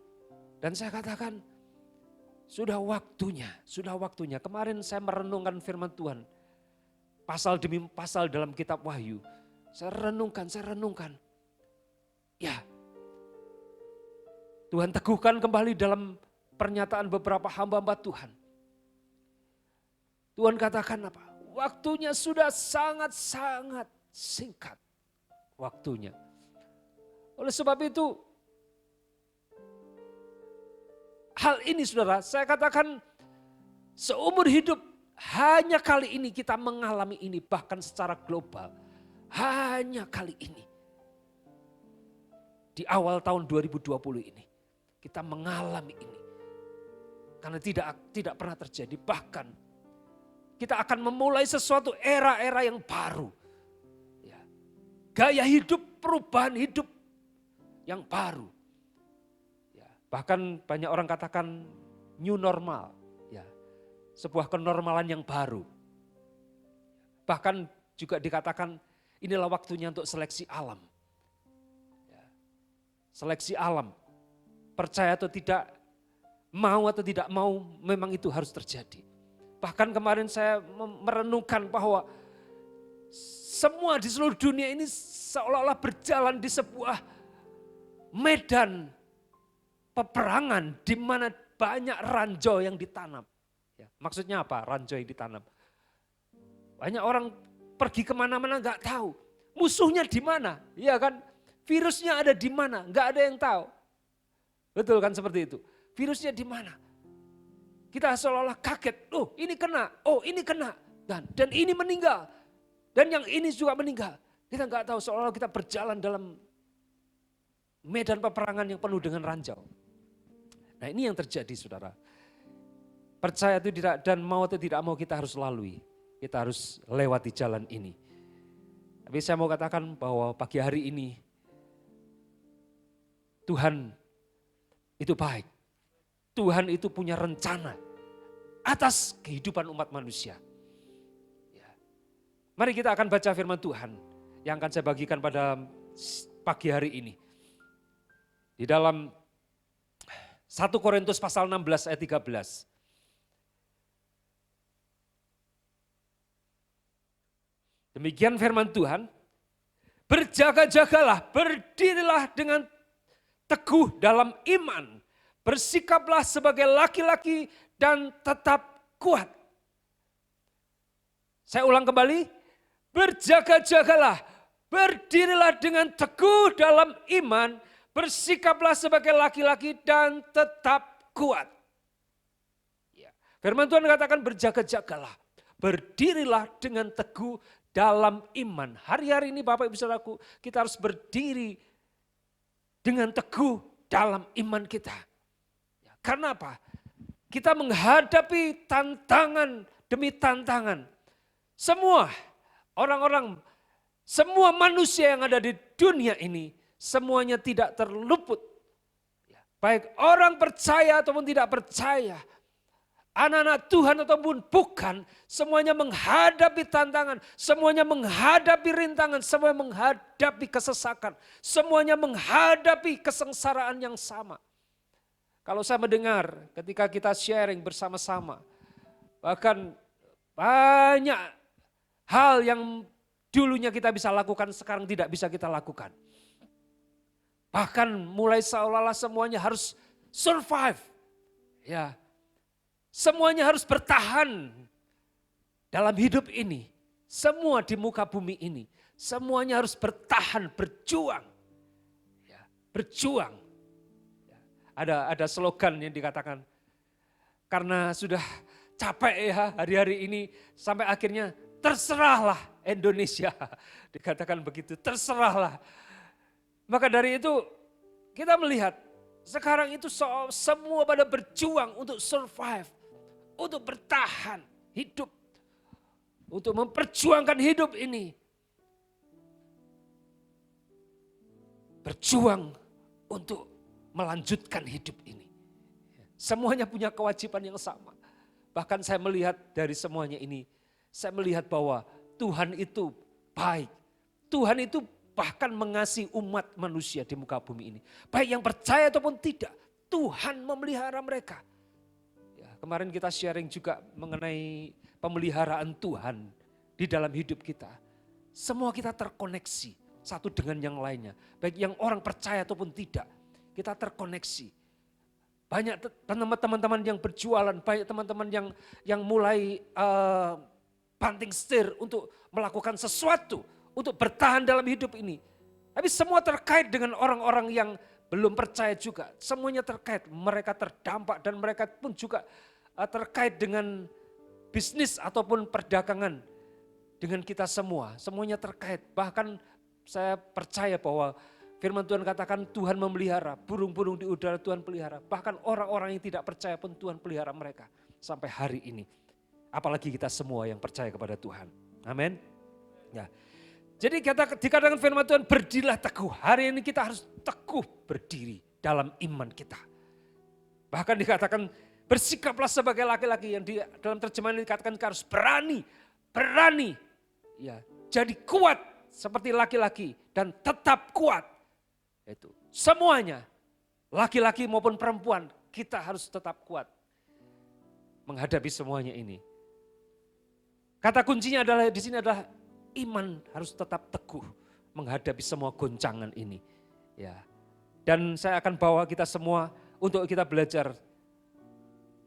Dan saya katakan sudah waktunya. Kemarin saya merenungkan firman Tuhan. Pasal demi pasal dalam kitab Wahyu. Saya renungkan. Ya, Tuhan teguhkan kembali dalam pernyataan beberapa hamba-hamba Tuhan. Tuhan katakan apa? Waktunya sudah sangat-sangat singkat. Waktunya. Oleh sebab itu, hal ini saudara, saya katakan seumur hidup hanya kali ini kita mengalami ini, bahkan secara global. Hanya kali ini. Di awal tahun 2020 ini. Kita mengalami ini. Karena tidak pernah terjadi. Bahkan kita akan memulai sesuatu era-era yang baru. Ya. Gaya hidup, perubahan hidup yang baru. Ya. Bahkan banyak orang katakan new normal. Ya. Sebuah kenormalan yang baru. Bahkan juga dikatakan inilah waktunya untuk seleksi alam. Ya. Seleksi alam. Percaya atau tidak, mau atau tidak mau, memang itu harus terjadi. Bahkan kemarin saya merenungkan bahwa semua di seluruh dunia ini seolah-olah berjalan di sebuah medan peperangan di mana banyak ranjau yang ditanam. Ya, maksudnya apa ranjau yang ditanam? Banyak orang pergi kemana-mana nggak tahu. Musuhnya di mana? Iya kan? Virusnya ada di mana? Nggak ada yang tahu. Betul kan seperti itu? Virusnya di mana? Kita seolah-olah kaget. Oh ini kena, dan ini meninggal. Dan yang ini juga meninggal. Kita nggak tahu, seolah-olah kita berjalan dalam medan peperangan yang penuh dengan ranjau. Nah ini yang terjadi saudara. Percaya atau tidak dan mau atau tidak mau kita harus lalui. Kita harus lewati jalan ini. Tapi saya mau katakan bahwa pagi hari ini Tuhan itu baik. Tuhan itu punya rencana atas kehidupan umat manusia. Ya. Mari kita akan baca firman Tuhan yang akan saya bagikan pada pagi hari ini. Di dalam 1 Korintus pasal 16 ayat 13. Demikian firman Tuhan, berjaga-jagalah, berdirilah dengan teguh dalam iman, bersikaplah sebagai laki-laki dan tetap kuat. Saya ulang kembali, berjaga-jagalah, berdirilah dengan teguh dalam iman, bersikaplah sebagai laki-laki dan tetap kuat. Ya. Firman Tuhan katakan berjaga-jagalah, berdirilah dengan teguh dalam iman. Hari-hari ini Bapak Ibu Saudaraku, kita harus berdiri dengan teguh dalam iman kita. Ya, karena apa? Kita menghadapi tantangan demi tantangan. Semua orang-orang, semua manusia yang ada di dunia ini, semuanya tidak terluput baik orang percaya ataupun tidak percaya, anak-anak Tuhan ataupun bukan, semuanya menghadapi tantangan, semuanya menghadapi rintangan, semuanya menghadapi kesesakan, semuanya menghadapi kesengsaraan yang sama. Kalau saya mendengar ketika kita sharing bersama-sama, bahkan banyak hal yang dulunya kita bisa lakukan, sekarang tidak bisa kita lakukan. Bahkan mulai seolah-olah semuanya harus survive. Ya, semuanya harus bertahan dalam hidup ini. Semua di muka bumi ini, semuanya harus bertahan, berjuang. Ya, berjuang. Ya, ada slogan yang dikatakan, karena sudah capek ya hari-hari ini, sampai akhirnya terserahlah Indonesia. Dikatakan begitu, terserahlah. Maka dari itu kita melihat sekarang itu semua pada berjuang untuk survive, untuk bertahan hidup, untuk memperjuangkan hidup ini. Berjuang untuk melanjutkan hidup ini. Semuanya punya kewajiban yang sama. Bahkan saya melihat dari semuanya ini, saya melihat bahwa Tuhan itu baik. Tuhan itu bahkan mengasihi umat manusia di muka bumi ini. Baik yang percaya ataupun tidak, Tuhan memelihara mereka. Ya, kemarin kita sharing juga mengenai pemeliharaan Tuhan di dalam hidup kita. Semua kita terkoneksi satu dengan yang lainnya. Baik yang orang percaya ataupun tidak, kita terkoneksi. Banyak teman-teman yang berjualan, banyak teman-teman yang mulai banting setir untuk melakukan sesuatu, untuk bertahan dalam hidup ini. Tapi semua terkait dengan orang-orang yang belum percaya juga. Semuanya terkait, mereka terdampak dan mereka pun juga terkait dengan bisnis ataupun perdagangan dengan kita semua. Semuanya terkait, bahkan saya percaya bahwa firman Tuhan katakan Tuhan memelihara, burung-burung di udara Tuhan pelihara. Bahkan orang-orang yang tidak percaya pun Tuhan pelihara mereka sampai hari ini. Apalagi kita semua yang percaya kepada Tuhan. Amin. Ya. Jadi dikatakan firman Tuhan, berdirilah teguh. Hari ini kita harus teguh berdiri dalam iman kita. Bahkan dikatakan bersikaplah sebagai laki-laki, yang dalam terjemahan dikatakan harus berani. Ya, jadi kuat seperti laki-laki dan tetap kuat. Itu semuanya, laki-laki maupun perempuan, kita harus tetap kuat menghadapi semuanya ini. Kata kuncinya adalah di sini adalah iman harus tetap teguh menghadapi semua goncangan ini. Ya. Dan saya akan bawa kita semua untuk kita belajar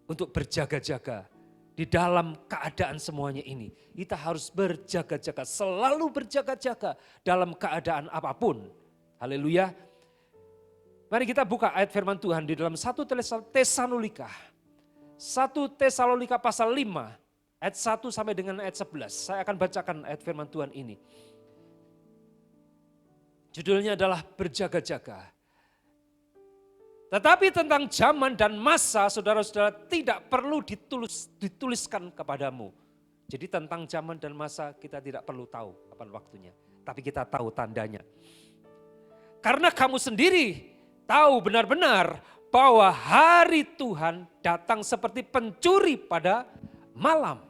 untuk berjaga-jaga di dalam keadaan semuanya ini. Kita harus berjaga-jaga, selalu berjaga-jaga dalam keadaan apapun. Haleluya. Mari kita buka ayat firman Tuhan di dalam 1 Tesalonika. 1 Tesalonika pasal 5. Ayat 1 sampai dengan ayat 11. Saya akan bacakan ayat firman Tuhan ini. Judulnya adalah berjaga-jaga. Tetapi tentang zaman dan masa, saudara-saudara, tidak perlu dituliskan kepadamu. Jadi tentang zaman dan masa kita tidak perlu tahu kapan waktunya. Tapi kita tahu tandanya. Karena kamu sendiri tahu benar-benar bahwa hari Tuhan datang seperti pencuri pada malam.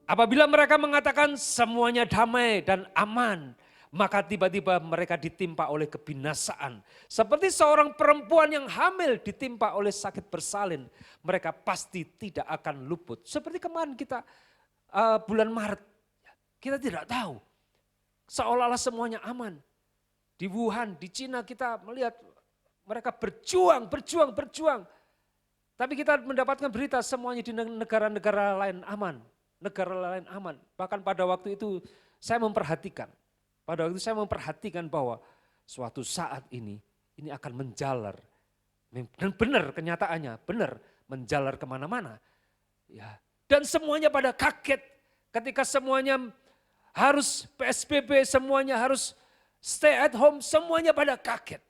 Apabila mereka mengatakan semuanya damai dan aman, maka tiba-tiba mereka ditimpa oleh kebinasaan. Seperti seorang perempuan yang hamil ditimpa oleh sakit bersalin, mereka pasti tidak akan luput. Seperti kemarin kita bulan Maret, kita tidak tahu. Seolah-olah semuanya aman. Di Wuhan, di Cina kita melihat mereka berjuang. Tapi kita mendapatkan berita semuanya di negara-negara lain aman. Bahkan pada waktu itu saya memperhatikan. Bahwa suatu saat ini akan menjalar. Dan benar kenyataannya, menjalar kemana-mana. Ya. Dan semuanya pada kaget ketika semuanya harus PSBB, semuanya harus stay at home, semuanya pada kaget.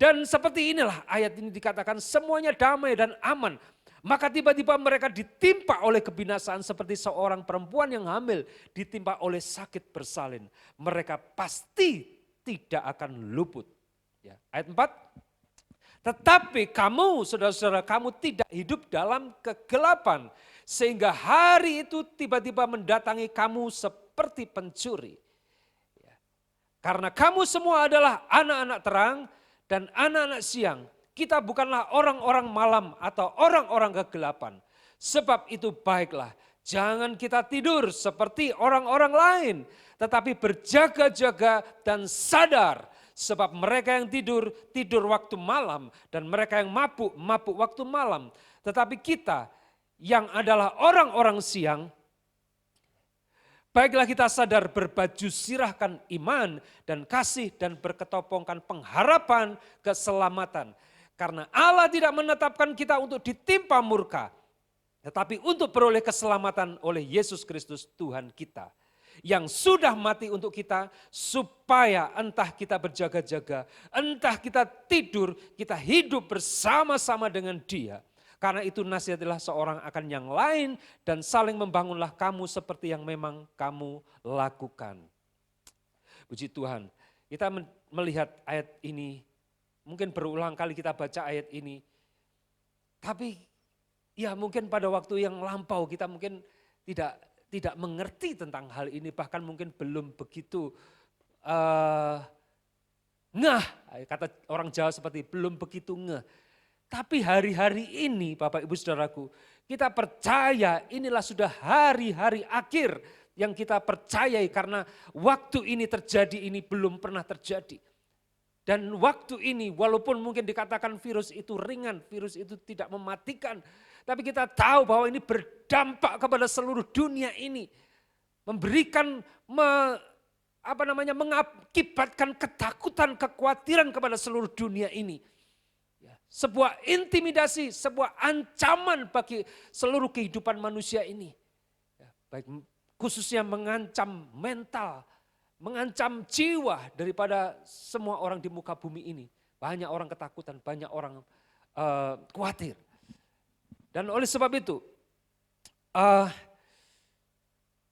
Dan seperti inilah ayat ini dikatakan semuanya damai dan aman. Maka tiba-tiba mereka ditimpa oleh kebinasaan seperti seorang perempuan yang hamil ditimpa oleh sakit bersalin. Mereka pasti tidak akan luput. Ya, ayat 4. Tetapi kamu, saudara-saudara, kamu tidak hidup dalam kegelapan. Sehingga hari itu tiba-tiba mendatangi kamu seperti pencuri. Ya. Karena kamu semua adalah anak-anak terang dan anak-anak siang. Kita bukanlah orang-orang malam atau orang-orang kegelapan. Sebab itu baiklah, jangan kita tidur seperti orang-orang lain. Tetapi berjaga-jaga dan sadar. Sebab mereka yang tidur, tidur waktu malam. Dan mereka yang mabuk, mabuk waktu malam. Tetapi kita yang adalah orang-orang siang, baiklah kita sadar berbaju sirahkan iman dan kasih dan berketopongkan pengharapan keselamatan. Karena Allah tidak menetapkan kita untuk ditimpa murka, tetapi untuk beroleh keselamatan oleh Yesus Kristus Tuhan kita. Yang sudah mati untuk kita supaya entah kita berjaga-jaga, entah kita tidur, kita hidup bersama-sama dengan Dia. Karena itu nasihatilah seorang akan yang lain dan saling membangunlah kamu seperti yang memang kamu lakukan. Puji Tuhan, kita melihat ayat ini, mungkin berulang kali kita baca ayat ini. Tapi ya mungkin pada waktu yang lampau kita mungkin tidak mengerti tentang hal ini, bahkan mungkin belum begitu ngeh, kata orang Jawa seperti belum begitu ngeh. Tapi hari-hari ini Bapak Ibu Saudaraku, kita percaya inilah sudah hari-hari akhir yang kita percayai karena waktu ini terjadi ini belum pernah terjadi. Dan waktu ini walaupun mungkin dikatakan virus itu ringan, virus itu tidak mematikan, tapi kita tahu bahwa ini berdampak kepada seluruh dunia ini. Memberikan, mengakibatkan ketakutan, kekhawatiran kepada seluruh dunia ini. Sebuah intimidasi, sebuah ancaman bagi seluruh kehidupan manusia ini. Baik khususnya mengancam mental, mengancam jiwa daripada semua orang di muka bumi ini. Banyak orang ketakutan, banyak orang khawatir. Dan oleh sebab itu,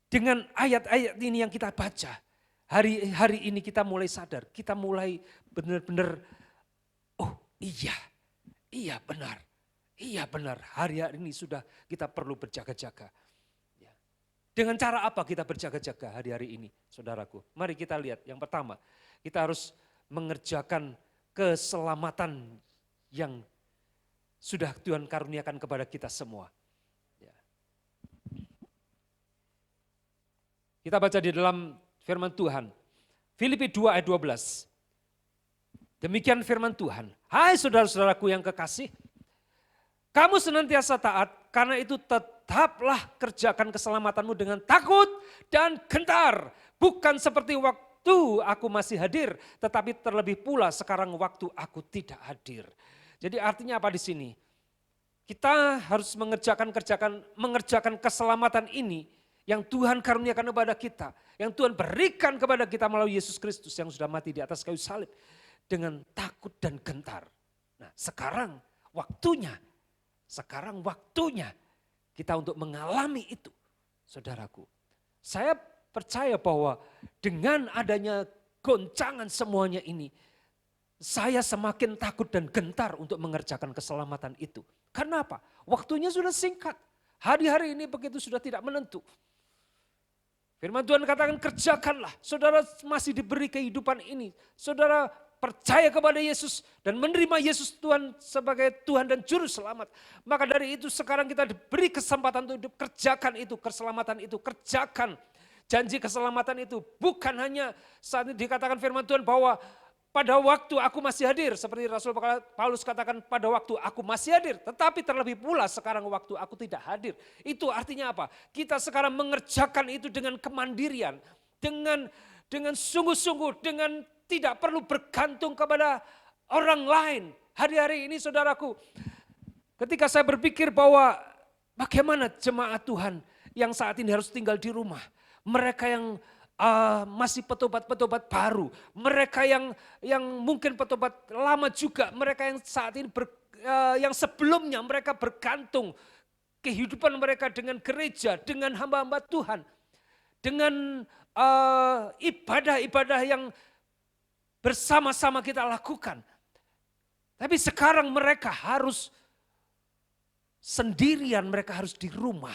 dengan ayat-ayat ini yang kita baca, hari ini kita mulai sadar, kita mulai benar-benar, oh iya benar, hari ini sudah kita perlu berjaga-jaga. Dengan cara apa kita berjaga-jaga hari-hari ini, saudaraku? Mari kita lihat, yang pertama, kita harus mengerjakan keselamatan yang sudah Tuhan karuniakan kepada kita semua. Kita baca di dalam firman Tuhan, Filipi 2 ayat 12. Demikian firman Tuhan, hai saudara-saudaraku yang kekasih, kamu senantiasa taat, karena itu tetaplah kerjakan keselamatanmu dengan takut dan gentar. Bukan seperti waktu aku masih hadir, tetapi terlebih pula sekarang waktu aku tidak hadir. Jadi artinya apa di sini? Kita harus mengerjakan keselamatan ini yang Tuhan karuniakan kepada kita, yang Tuhan berikan kepada kita melalui Yesus Kristus yang sudah mati di atas kayu salib dengan takut dan gentar. Nah, sekarang waktunya kita untuk mengalami itu, saudaraku. Saya percaya bahwa dengan adanya goncangan semuanya ini, saya semakin takut dan gentar untuk mengerjakan keselamatan itu. Karena apa? Waktunya sudah singkat. Hari-hari ini begitu sudah tidak menentu. Firman Tuhan katakan kerjakanlah. Saudara masih diberi kehidupan ini. Saudara percaya kepada Yesus dan menerima Yesus Tuhan sebagai Tuhan dan Juru Selamat. Maka dari itu sekarang kita diberi kesempatan untuk hidup. Kerjakan itu, keselamatan itu. Kerjakan janji keselamatan itu. Bukan hanya saat ini dikatakan firman Tuhan bahwa pada waktu aku masih hadir, seperti Rasul Paulus katakan pada waktu aku masih hadir, tetapi terlebih pula sekarang waktu aku tidak hadir. Itu artinya apa? Kita sekarang mengerjakan itu dengan kemandirian, dengan sungguh-sungguh, dengan tidak perlu bergantung kepada orang lain. Hari-hari ini saudaraku, ketika saya berpikir bahwa bagaimana jemaat Tuhan yang saat ini harus tinggal di rumah, mereka yang masih petobat-petobat baru, mereka yang mungkin petobat lama juga, mereka yang saat ini yang sebelumnya mereka bergantung kehidupan mereka dengan gereja, dengan hamba-hamba Tuhan, dengan ibadah-ibadah yang bersama-sama kita lakukan. Tapi sekarang mereka harus sendirian, mereka harus di rumah.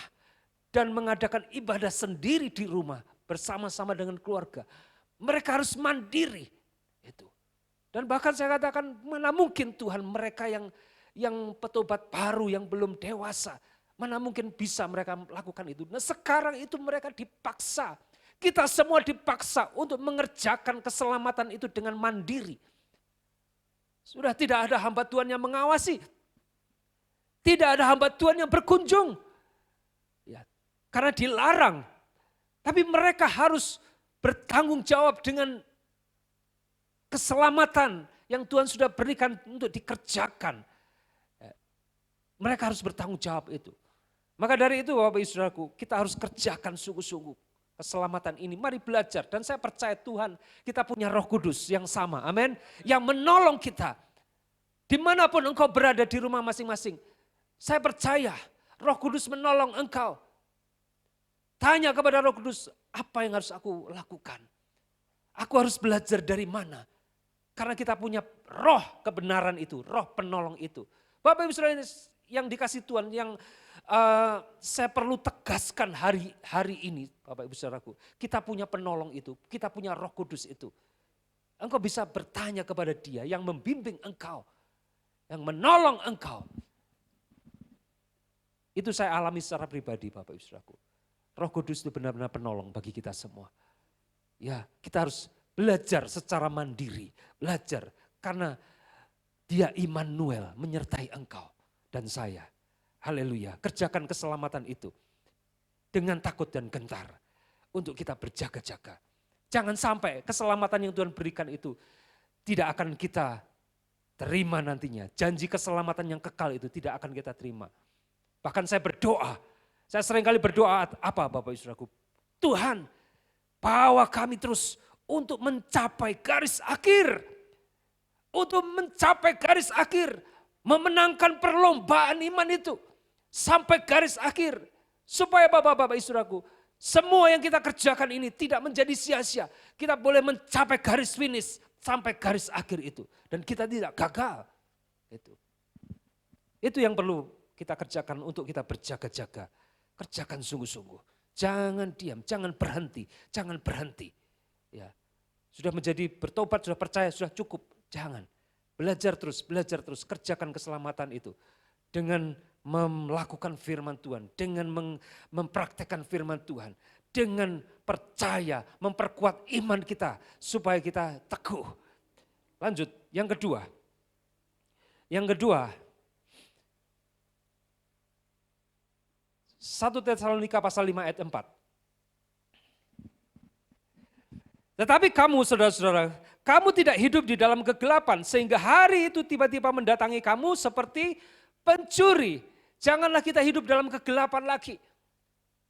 Dan mengadakan ibadah sendiri di rumah bersama-sama dengan keluarga. Mereka harus mandiri. Itu. Dan bahkan saya katakan mana mungkin Tuhan mereka yang petobat baru, yang belum dewasa. Mana mungkin bisa mereka lakukan itu. Nah sekarang itu mereka dipaksa. Kita semua dipaksa untuk mengerjakan keselamatan itu dengan mandiri. Sudah tidak ada hamba Tuhan yang mengawasi. Tidak ada hamba Tuhan yang berkunjung. Ya, karena dilarang. Tapi mereka harus bertanggung jawab dengan keselamatan yang Tuhan sudah berikan untuk dikerjakan. Mereka harus bertanggung jawab itu. Maka dari itu Bapak Ibu Saudaraku, kita harus kerjakan sungguh-sungguh keselamatan ini. Mari belajar, dan saya percaya Tuhan kita punya Roh Kudus yang sama, amin. Yang menolong kita. Dimanapun engkau berada di rumah masing-masing. Saya percaya Roh Kudus menolong engkau. Tanya kepada Roh Kudus, apa yang harus aku lakukan? Aku harus belajar dari mana? Karena kita punya roh kebenaran itu, roh penolong itu. Bapak Ibu Saudara yang dikasih Tuhan, yang saya perlu tegaskan hari ini Bapak Ibu Saudaraku. Kita punya penolong itu, kita punya Roh Kudus itu. Engkau bisa bertanya kepada Dia yang membimbing engkau, yang menolong engkau. Itu saya alami secara pribadi Bapak Ibu Saudaraku. Roh Kudus itu benar-benar penolong bagi kita semua. Ya, kita harus belajar secara mandiri, belajar karena Dia Immanuel menyertai engkau dan saya. Haleluya, kerjakan keselamatan itu dengan takut dan gentar untuk kita berjaga-jaga. Jangan sampai keselamatan yang Tuhan berikan itu tidak akan kita terima nantinya. Janji keselamatan yang kekal itu tidak akan kita terima. Bahkan saya berdoa, saya seringkali berdoa apa Bapak Ibu Saudaraku? Tuhan, bawa kami terus untuk mencapai garis akhir. Untuk mencapai garis akhir, memenangkan perlombaan iman itu. Sampai garis akhir. Supaya Bapak-Bapak Ibu Saudaraku, semua yang kita kerjakan ini tidak menjadi sia-sia. Kita boleh mencapai garis finish sampai garis akhir itu. Dan kita tidak gagal. Itu yang perlu kita kerjakan untuk kita berjaga-jaga. Kerjakan sungguh-sungguh. Jangan diam, jangan berhenti, jangan berhenti. Ya. Sudah menjadi bertobat, sudah percaya, sudah cukup. Jangan. Belajar terus, kerjakan keselamatan itu. Dengan melakukan firman Tuhan, dengan mempraktekkan firman Tuhan, dengan percaya, memperkuat iman kita supaya kita teguh. Lanjut, yang kedua. Yang kedua, 1 Tesalonika pasal 5 ayat 4. Tetapi kamu saudara-saudara, kamu tidak hidup di dalam kegelapan sehingga hari itu tiba-tiba mendatangi kamu seperti pencuri. Janganlah kita hidup dalam kegelapan lagi.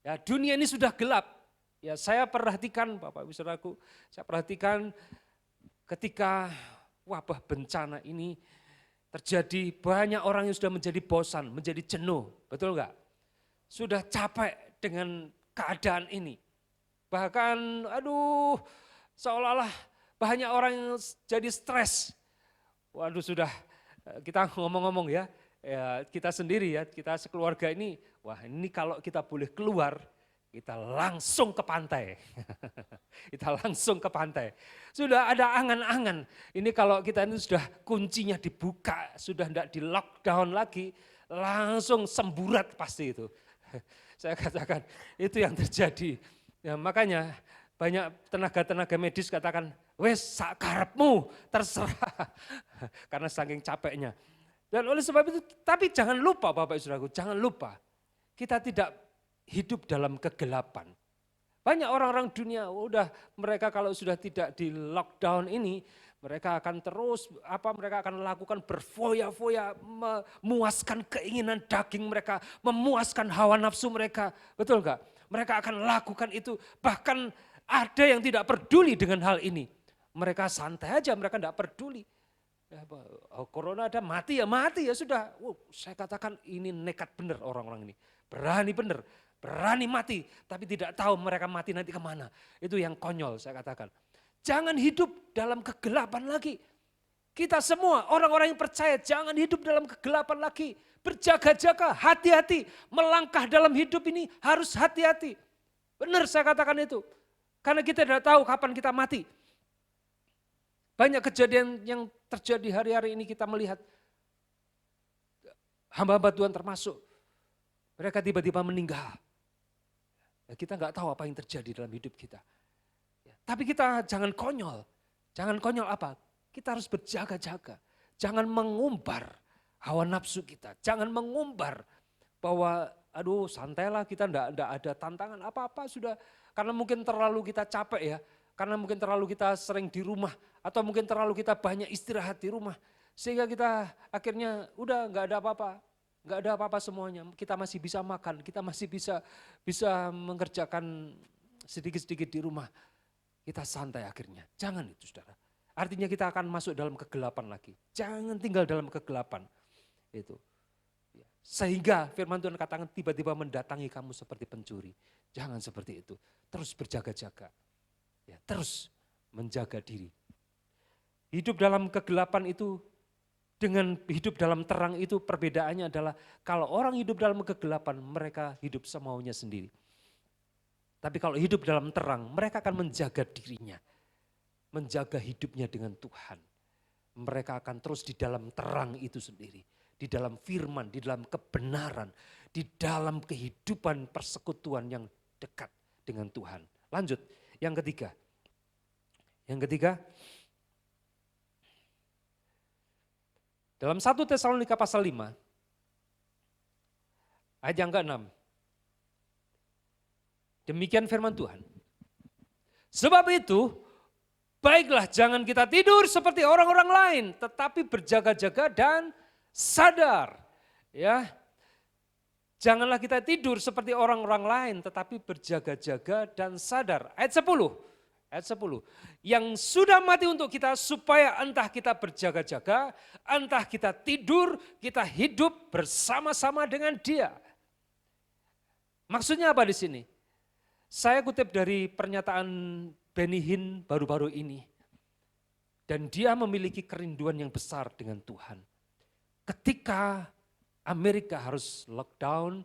Ya, dunia ini sudah gelap. Ya, saya perhatikan Bapak Ibu Saudaraku, saya perhatikan ketika wabah bencana ini terjadi, banyak orang yang sudah menjadi bosan, menjadi jenuh. Betul enggak? Sudah capek dengan keadaan ini. Bahkan seolah-olah banyak orang yang jadi stres. Waduh sudah kita ngomong-ngomong ya kita sendiri ya, kita sekeluarga ini, wah ini kalau kita boleh keluar, kita langsung ke pantai. Kita langsung ke pantai. Sudah ada angan-angan, ini kalau kita ini sudah kuncinya dibuka, sudah tidak di lockdown lagi, langsung semburat pasti itu. Saya katakan itu yang terjadi. Ya, makanya banyak tenaga-tenaga medis katakan, wes sakarepmu terserah. Karena saking capeknya. Dan oleh sebab itu, tapi jangan lupa Bapak Ibu Saudaraku, jangan lupa. Kita tidak hidup dalam kegelapan. Banyak orang-orang dunia, mereka kalau sudah tidak di lockdown ini, mereka akan terus, mereka akan lakukan berfoya-foya, memuaskan keinginan daging mereka, memuaskan hawa nafsu mereka. Betul enggak? Mereka akan lakukan itu, bahkan ada yang tidak peduli dengan hal ini. Mereka santai aja, mereka tidak peduli. Corona ada, mati ya sudah. Saya katakan ini nekat benar orang-orang ini. Berani benar, berani mati. Tapi tidak tahu mereka mati nanti kemana. Itu yang konyol saya katakan. Jangan hidup dalam kegelapan lagi. Kita semua orang-orang yang percaya jangan hidup dalam kegelapan lagi. Berjaga-jaga, hati-hati. Melangkah dalam hidup ini harus hati-hati. Benar saya katakan itu. Karena kita tidak tahu kapan kita mati. Banyak kejadian yang terjadi hari-hari ini kita melihat. Hamba-hamba Tuhan termasuk. Mereka tiba-tiba meninggal. Ya, kita nggak tahu apa yang terjadi dalam hidup kita. Ya, tapi kita jangan konyol. Jangan konyol apa? Kita harus berjaga-jaga. Jangan mengumbar hawa nafsu kita. Jangan mengumbar bahwa aduh santailah kita enggak ada tantangan apa-apa sudah. Karena mungkin terlalu kita capek ya. Karena mungkin terlalu kita sering di rumah. Atau mungkin terlalu kita banyak istirahat di rumah. Sehingga kita akhirnya udah enggak ada apa-apa. Enggak ada apa-apa semuanya. Kita masih bisa makan. Kita masih bisa mengerjakan sedikit-sedikit di rumah. Kita santai akhirnya. Jangan itu saudara. Artinya kita akan masuk dalam kegelapan lagi. Jangan tinggal dalam kegelapan. Itu. Sehingga firman Tuhan katakan tiba-tiba mendatangi kamu seperti pencuri. Jangan seperti itu. Terus berjaga-jaga. Ya, terus menjaga diri. Hidup dalam kegelapan itu dengan hidup dalam terang itu perbedaannya adalah kalau orang hidup dalam kegelapan mereka hidup semaunya sendiri. Tapi kalau hidup dalam terang mereka akan menjaga dirinya. Menjaga hidupnya dengan Tuhan. Mereka akan terus di dalam terang itu sendiri. Di dalam firman, di dalam kebenaran. Di dalam kehidupan persekutuan yang dekat dengan Tuhan. Lanjut, yang ketiga. Yang ketiga, dalam 1 Tesalonika pasal 5, ayat yang ke-6. Demikian firman Tuhan. Sebab itu, baiklah jangan kita tidur seperti orang-orang lain, tetapi berjaga-jaga dan sadar. Ya, janganlah kita tidur seperti orang-orang lain, tetapi berjaga-jaga dan sadar. Ayat 10. Ayat 10. Yang sudah mati untuk kita supaya entah kita berjaga-jaga, entah kita tidur, kita hidup bersama-sama dengan Dia. Maksudnya apa di sini? Saya kutip dari pernyataan Benny Hinn baru-baru ini. Dan dia memiliki kerinduan yang besar dengan Tuhan. Ketika Amerika harus lockdown,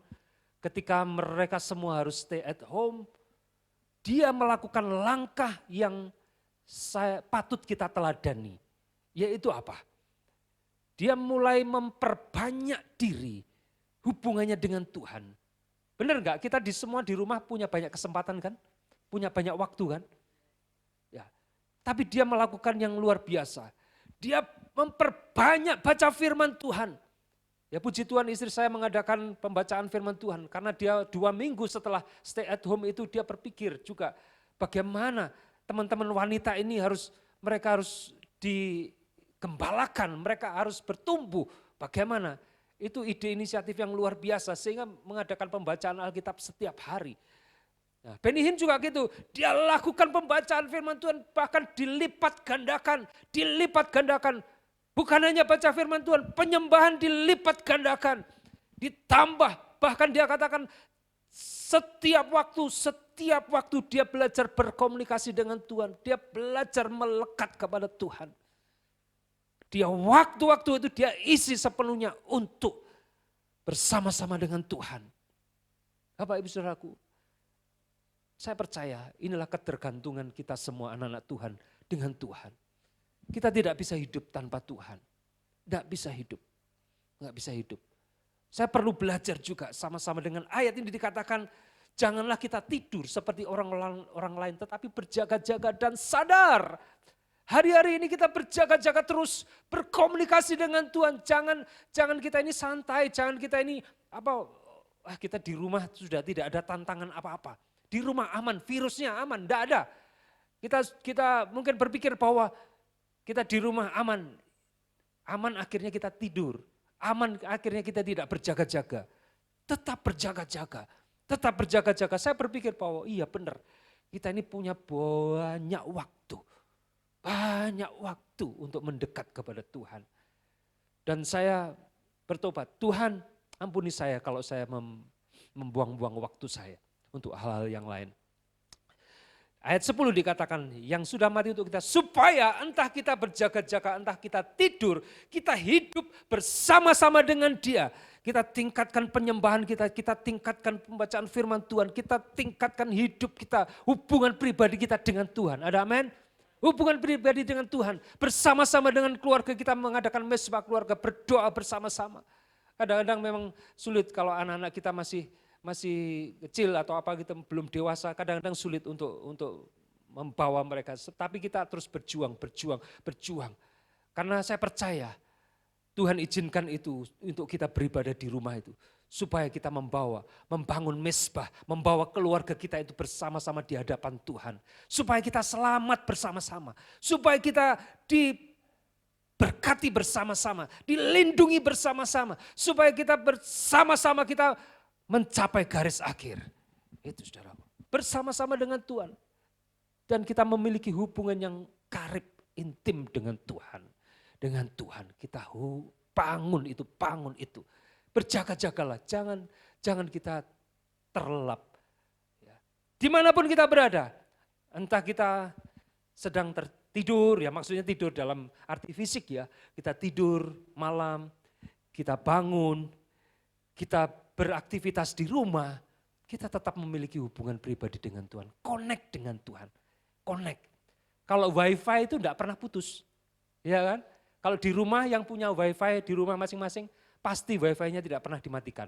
ketika mereka semua harus stay at home, dia melakukan langkah yang patut kita teladani. Yaitu apa? Dia mulai memperbanyak diri hubungannya dengan Tuhan. Benar enggak? Kita semua di rumah punya banyak kesempatan kan? Punya banyak waktu kan? Ya. Tapi dia melakukan yang luar biasa. Dia memperbanyak baca firman Tuhan. Ya puji Tuhan istri saya mengadakan pembacaan firman Tuhan. Karena dia 2 minggu setelah stay at home itu dia berpikir juga bagaimana teman-teman wanita ini mereka harus digembalakan, mereka harus bertumbuh. Bagaimana? Itu ide inisiatif yang luar biasa sehingga mengadakan pembacaan Alkitab setiap hari. Nah, Benny Hinn juga gitu, dia lakukan pembacaan firman Tuhan bahkan dilipat gandakan. Bukan hanya baca firman Tuhan, penyembahan dilipat gandakan. Ditambah, bahkan dia katakan setiap waktu dia belajar berkomunikasi dengan Tuhan. Dia belajar melekat kepada Tuhan. Dia waktu-waktu itu dia isi sepenuhnya untuk bersama-sama dengan Tuhan. Bapak Ibu Saudaraku, saya percaya inilah ketergantungan kita semua anak-anak Tuhan dengan Tuhan. Kita tidak bisa hidup tanpa Tuhan. Tidak bisa hidup. Nggak bisa hidup. Saya perlu belajar juga sama-sama dengan ayat ini dikatakan, janganlah kita tidur seperti orang lain, tetapi berjaga-jaga dan sadar. Hari-hari ini kita berjaga-jaga terus berkomunikasi dengan Tuhan. Jangan kita ini santai, jangan kita ini kita di rumah sudah tidak ada tantangan apa-apa. Di rumah aman, virusnya aman, tidak ada. Kita mungkin berpikir bahwa kita di rumah aman. Aman akhirnya kita tidur. Aman akhirnya kita tidak berjaga-jaga. Tetap berjaga-jaga. Tetap berjaga-jaga. Saya berpikir bahwa iya benar. Kita ini punya banyak waktu. Banyak waktu untuk mendekat kepada Tuhan. Dan saya bertobat, Tuhan ampuni saya kalau saya membuang-buang waktu saya untuk hal-hal yang lain. Ayat 10 dikatakan yang sudah mati untuk kita supaya entah kita berjaga-jaga, entah kita tidur, kita hidup bersama-sama dengan Dia. Kita tingkatkan penyembahan kita tingkatkan pembacaan firman Tuhan, kita tingkatkan hidup kita, hubungan pribadi kita dengan Tuhan. Ada amin? Hubungan pribadi dengan Tuhan, bersama-sama dengan keluarga kita mengadakan mesbah keluarga, berdoa bersama-sama. Kadang-kadang memang sulit kalau anak-anak kita masih kecil atau apa kita belum dewasa, kadang-kadang sulit untuk membawa mereka. Tapi kita terus berjuang. Karena saya percaya Tuhan izinkan itu untuk kita beribadah di rumah itu. Supaya kita membangun mesbah, membawa keluarga kita itu bersama-sama di hadapan Tuhan. Supaya kita selamat bersama-sama. Supaya kita diberkati bersama-sama, dilindungi bersama-sama. Supaya kita bersama-sama kita mencapai garis akhir. Itu saudara. Bersama-sama dengan Tuhan. Dan kita memiliki hubungan yang karib, intim dengan Tuhan. Dengan Tuhan kita bangun itu. Berjaga-jagalah, jangan kita terlelap. Ya. Dimanapun kita berada, entah kita sedang tertidur, ya maksudnya tidur dalam arti fisik ya, kita tidur malam, kita bangun, kita beraktivitas di rumah, kita tetap memiliki hubungan pribadi dengan Tuhan, connect dengan Tuhan, connect. Kalau wifi itu enggak pernah putus, ya kan? Kalau di rumah yang punya wifi di rumah masing-masing, pasti wifi-nya tidak pernah dimatikan.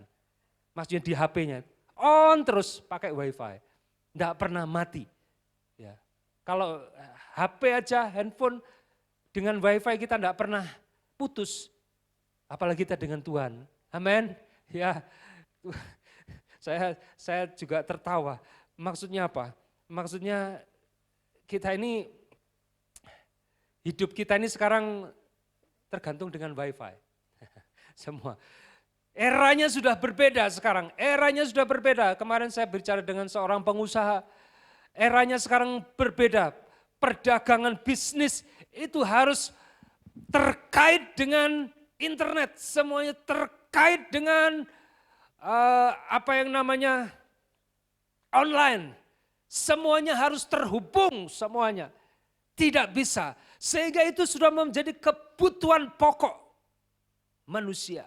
Maksudnya di HP-nya, on terus pakai wifi, enggak pernah mati. Ya. Kalau HP aja, handphone dengan wifi kita enggak pernah putus, apalagi kita dengan Tuhan. Amin. Ya, saya juga tertawa. Maksudnya apa? Maksudnya hidup kita ini sekarang tergantung dengan wifi. Semua. Eranya sudah berbeda sekarang, eranya sudah berbeda. Kemarin saya bicara dengan seorang pengusaha, eranya sekarang berbeda. Perdagangan bisnis itu harus terkait dengan internet, semuanya terkait dengan online. Semuanya harus terhubung semuanya. Tidak bisa. Sehingga itu sudah menjadi kebutuhan pokok manusia.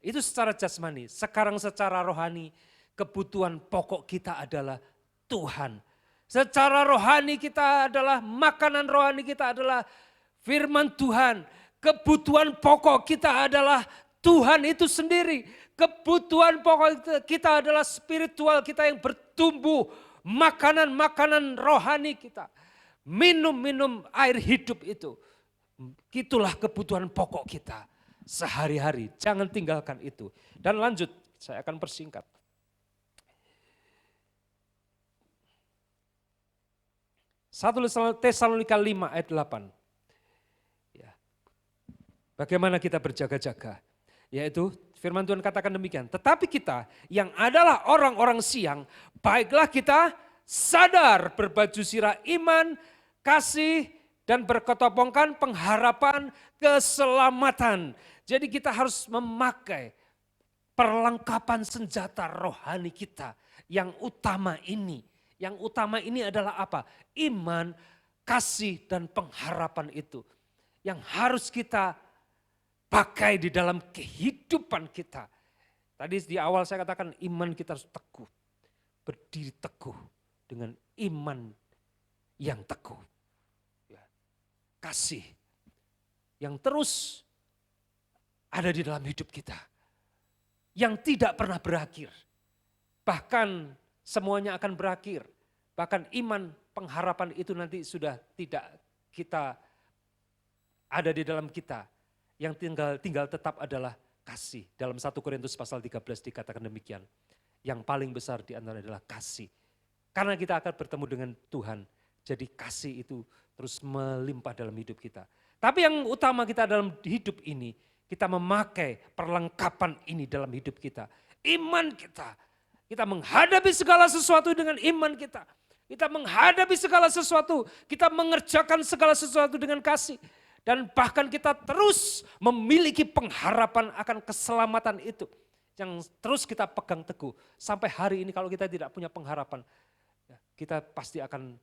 Itu secara jasmani. Sekarang secara rohani kebutuhan pokok kita adalah Tuhan. Secara rohani kita adalah makanan rohani kita adalah firman Tuhan. Kebutuhan pokok kita adalah Tuhan itu sendiri. Kebutuhan pokok kita adalah spiritual kita yang bertumbuh. Makanan-makanan rohani kita. Minum-minum air hidup itu. Itulah kebutuhan pokok kita. Sehari-hari, jangan tinggalkan itu. Dan lanjut, saya akan persingkat. Satu Tesalonika 5 ayat 8. Ya. Bagaimana kita berjaga-jaga? Yaitu firman Tuhan katakan demikian. Tetapi kita yang adalah orang-orang siang, baiklah kita sadar berbaju sirah iman, kasih, dan berketopongkan pengharapan keselamatan. Jadi kita harus memakai perlengkapan senjata rohani kita yang utama ini. Yang utama ini adalah apa? Iman, kasih, dan pengharapan itu. Yang harus kita pakai di dalam kehidupan kita. Tadi di awal saya katakan iman kita harus teguh. Berdiri teguh dengan iman yang teguh. Kasih yang terus ada di dalam hidup kita. Yang tidak pernah berakhir. Bahkan semuanya akan berakhir. Bahkan iman, pengharapan itu nanti sudah tidak kita ada di dalam kita. Yang tinggal tetap adalah kasih. Dalam 1 Korintus pasal 13 dikatakan demikian. Yang paling besar di antara adalah kasih. Karena kita akan bertemu dengan Tuhan. Jadi kasih itu terus melimpah dalam hidup kita. Tapi yang utama kita dalam hidup ini, kita memakai perlengkapan ini dalam hidup kita. Iman kita. Kita menghadapi segala sesuatu dengan iman kita. Kita menghadapi segala sesuatu, kita mengerjakan segala sesuatu dengan kasih. Dan bahkan kita terus memiliki pengharapan akan keselamatan itu. Yang terus kita pegang teguh. Sampai hari ini kalau kita tidak punya pengharapan, kita pasti akan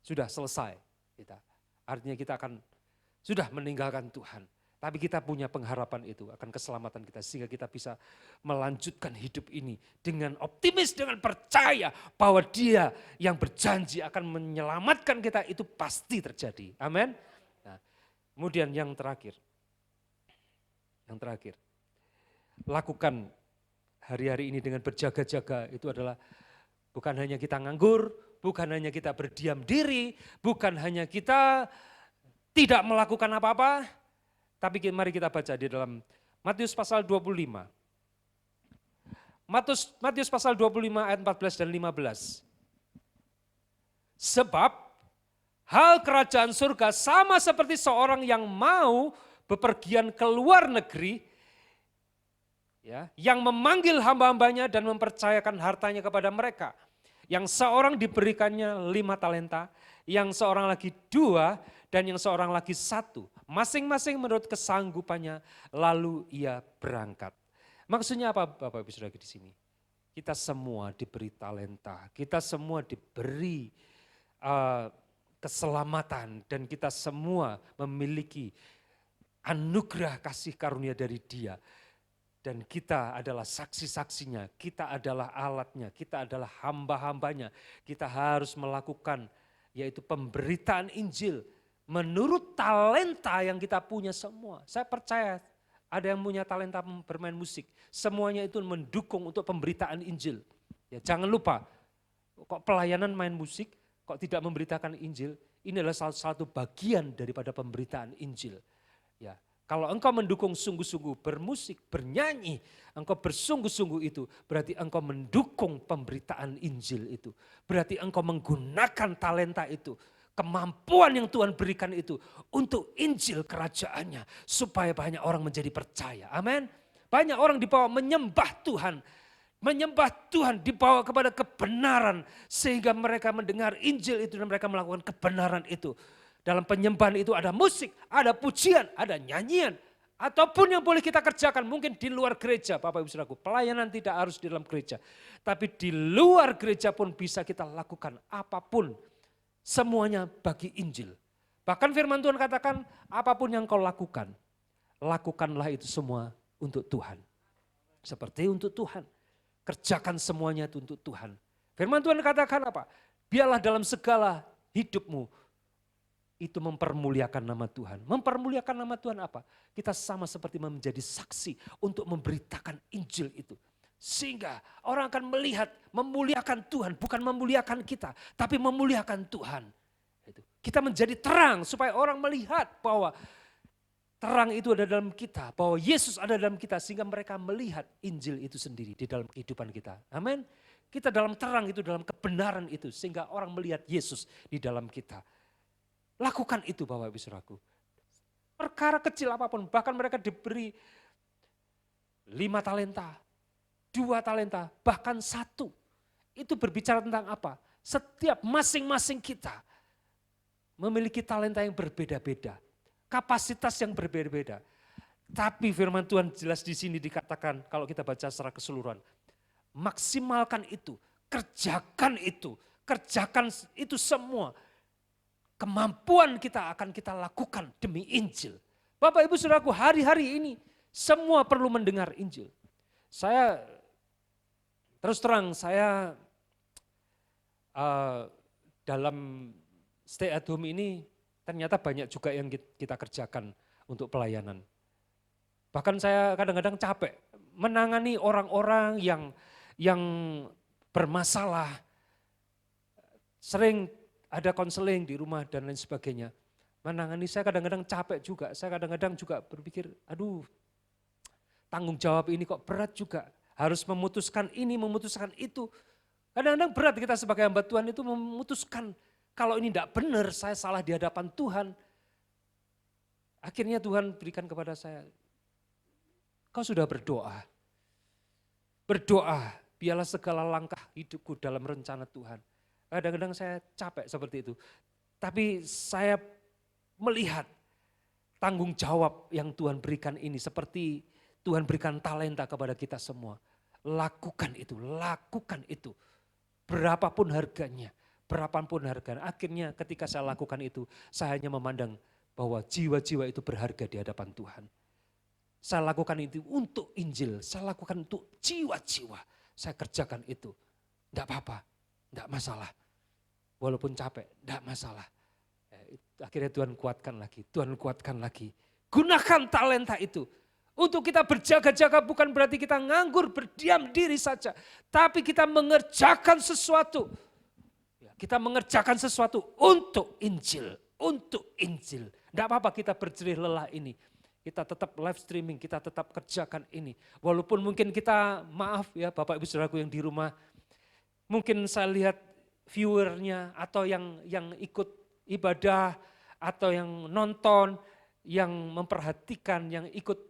sudah selesai. Artinya kita akan sudah meninggalkan Tuhan. Tapi kita punya pengharapan itu akan keselamatan kita sehingga kita bisa melanjutkan hidup ini dengan optimis, dengan percaya bahwa Dia yang berjanji akan menyelamatkan kita itu pasti terjadi. Amin. Nah, kemudian yang terakhir, lakukan hari-hari ini dengan berjaga-jaga itu adalah bukan hanya kita nganggur, bukan hanya kita berdiam diri, bukan hanya kita tidak melakukan apa-apa, tapi mari kita baca di dalam Matius pasal 25. Matius pasal 25 ayat 14 dan 15. Sebab hal kerajaan surga sama seperti seorang yang mau bepergian ke luar negeri, ya, yang memanggil hamba-hambanya dan mempercayakan hartanya kepada mereka. Yang seorang diberikannya 5 talenta, yang seorang lagi 2, dan yang seorang lagi 1. Masing-masing menurut kesanggupannya, lalu ia berangkat. Maksudnya apa Bapak Ibu Saudara di sini? Kita semua diberi talenta, kita semua diberi keselamatan, dan kita semua memiliki anugerah kasih karunia dari Dia. Dan kita adalah saksi-saksinya, kita adalah alatnya, kita adalah hamba-hambanya. Kita harus melakukan yaitu pemberitaan Injil menurut talenta yang kita punya semua. Saya percaya ada yang punya talenta bermain musik, semuanya itu mendukung untuk pemberitaan Injil. Ya, jangan lupa, kok pelayanan main musik, kok tidak memberitakan Injil, ini adalah salah satu bagian daripada pemberitaan Injil. Ya, kalau engkau mendukung sungguh-sungguh bermusik, bernyanyi, engkau bersungguh-sungguh itu, berarti engkau mendukung pemberitaan Injil itu. Berarti engkau menggunakan talenta itu, kemampuan yang Tuhan berikan itu untuk Injil kerajaannya. Supaya banyak orang menjadi percaya. Amin. Banyak orang dibawa menyembah Tuhan. Menyembah Tuhan dibawa kepada kebenaran. Sehingga mereka mendengar Injil itu dan mereka melakukan kebenaran itu. Dalam penyembahan itu ada musik, ada pujian, ada nyanyian. Ataupun yang boleh kita kerjakan mungkin di luar gereja. Bapak Ibu Saudaraku, pelayanan tidak harus di dalam gereja. Tapi di luar gereja pun bisa kita lakukan apapun. Semuanya bagi Injil. Bahkan firman Tuhan katakan apapun yang kau lakukan, lakukanlah itu semua untuk Tuhan. Seperti untuk Tuhan. Kerjakan semuanya itu untuk Tuhan. Firman Tuhan katakan apa? Biarlah dalam segala hidupmu itu mempermuliakan nama Tuhan. Mempermuliakan nama Tuhan apa? Kita sama seperti menjadi saksi untuk memberitakan Injil itu. Sehingga orang akan melihat memuliakan Tuhan, bukan memuliakan kita, tapi memuliakan Tuhan. Kita menjadi terang supaya orang melihat bahwa terang itu ada dalam kita, bahwa Yesus ada dalam kita, sehingga mereka melihat Injil itu sendiri di dalam kehidupan kita. Amin. Kita dalam terang itu, dalam kebenaran itu, sehingga orang melihat Yesus di dalam kita. Lakukan itu Bapak Ibu Saudaraku. Perkara kecil apapun, bahkan mereka diberi 5 talenta. 2 talenta, bahkan 1. Itu berbicara tentang apa? Setiap masing-masing kita memiliki talenta yang berbeda-beda. Kapasitas yang berbeda-beda. Tapi firman Tuhan jelas di sini dikatakan, kalau kita baca secara keseluruhan. Maksimalkan itu, kerjakan itu semua. Kemampuan kita akan kita lakukan demi Injil. Bapak Ibu Saudaraku, hari-hari ini semua perlu mendengar Injil. Saya terus terang, saya dalam stay at home ini ternyata banyak juga yang kita kerjakan untuk pelayanan. Bahkan saya kadang-kadang capek menangani orang-orang yang bermasalah. Sering ada konseling di rumah dan lain sebagainya. Menangani saya kadang-kadang capek juga. Saya kadang-kadang juga berpikir, aduh tanggung jawab ini kok berat juga. Harus memutuskan ini, memutuskan itu. Kadang-kadang berat kita sebagai hamba Tuhan itu memutuskan. Kalau ini tidak benar, saya salah di hadapan Tuhan. Akhirnya Tuhan berikan kepada saya, kau sudah berdoa. Berdoa, biarlah segala langkah hidupku dalam rencana Tuhan. Kadang-kadang saya capek seperti itu. Tapi saya melihat tanggung jawab yang Tuhan berikan ini seperti Tuhan berikan talenta kepada kita semua. Lakukan itu, lakukan itu. Berapapun harganya, berapapun harga. Akhirnya ketika saya lakukan itu, saya hanya memandang bahwa jiwa-jiwa itu berharga di hadapan Tuhan. Saya lakukan itu untuk Injil, saya lakukan untuk jiwa-jiwa. Saya kerjakan itu, enggak apa-apa, enggak masalah. Walaupun capek, enggak masalah. Akhirnya Tuhan kuatkan lagi. Gunakan talenta itu. Untuk kita berjaga-jaga bukan berarti kita nganggur, berdiam diri saja. Tapi kita mengerjakan sesuatu. Kita mengerjakan sesuatu untuk Injil. Tidak apa-apa kita berjerih lelah ini. Kita tetap live streaming, kita tetap kerjakan ini. Walaupun mungkin kita, maaf ya Bapak Ibu Saudaraku yang di rumah. Mungkin saya lihat viewernya atau yang ikut ibadah atau yang nonton, yang memperhatikan, yang ikut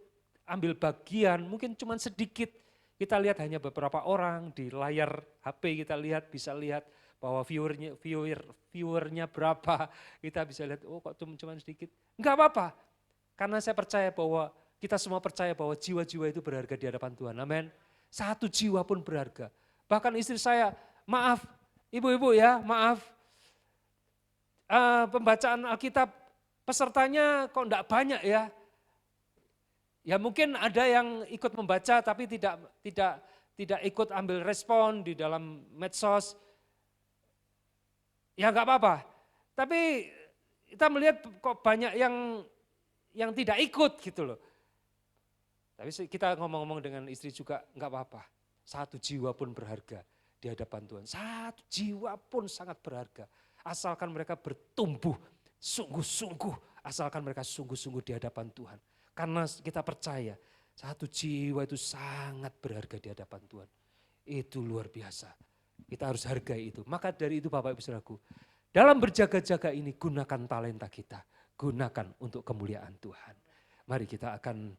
ambil bagian, mungkin cuma sedikit. Kita lihat hanya beberapa orang di layar HP, kita bisa lihat bahwa viewernya berapa. Kita bisa lihat, oh kok cuma sedikit. Enggak apa-apa, karena saya percaya bahwa kita semua percaya bahwa jiwa-jiwa itu berharga di hadapan Tuhan. Amin. Satu jiwa pun berharga. Bahkan istri saya, maaf, ibu-ibu ya, maaf. Pembacaan Alkitab pesertanya kok enggak banyak ya. Ya mungkin ada yang ikut membaca tapi tidak ikut ambil respon di dalam medsos. Ya enggak apa-apa. Tapi kita melihat kok banyak yang tidak ikut gitu loh. Tapi kita ngomong-ngomong dengan istri juga enggak apa-apa. Satu jiwa pun berharga di hadapan Tuhan. Satu jiwa pun sangat berharga. Asalkan mereka bertumbuh sungguh-sungguh. Asalkan mereka sungguh-sungguh di hadapan Tuhan. Karena kita percaya satu jiwa itu sangat berharga di hadapan Tuhan. Itu luar biasa. Kita harus hargai itu. Maka dari itu Bapak Ibu Saudaraku, dalam berjaga-jaga ini gunakan talenta kita. Gunakan untuk kemuliaan Tuhan. Mari kita akan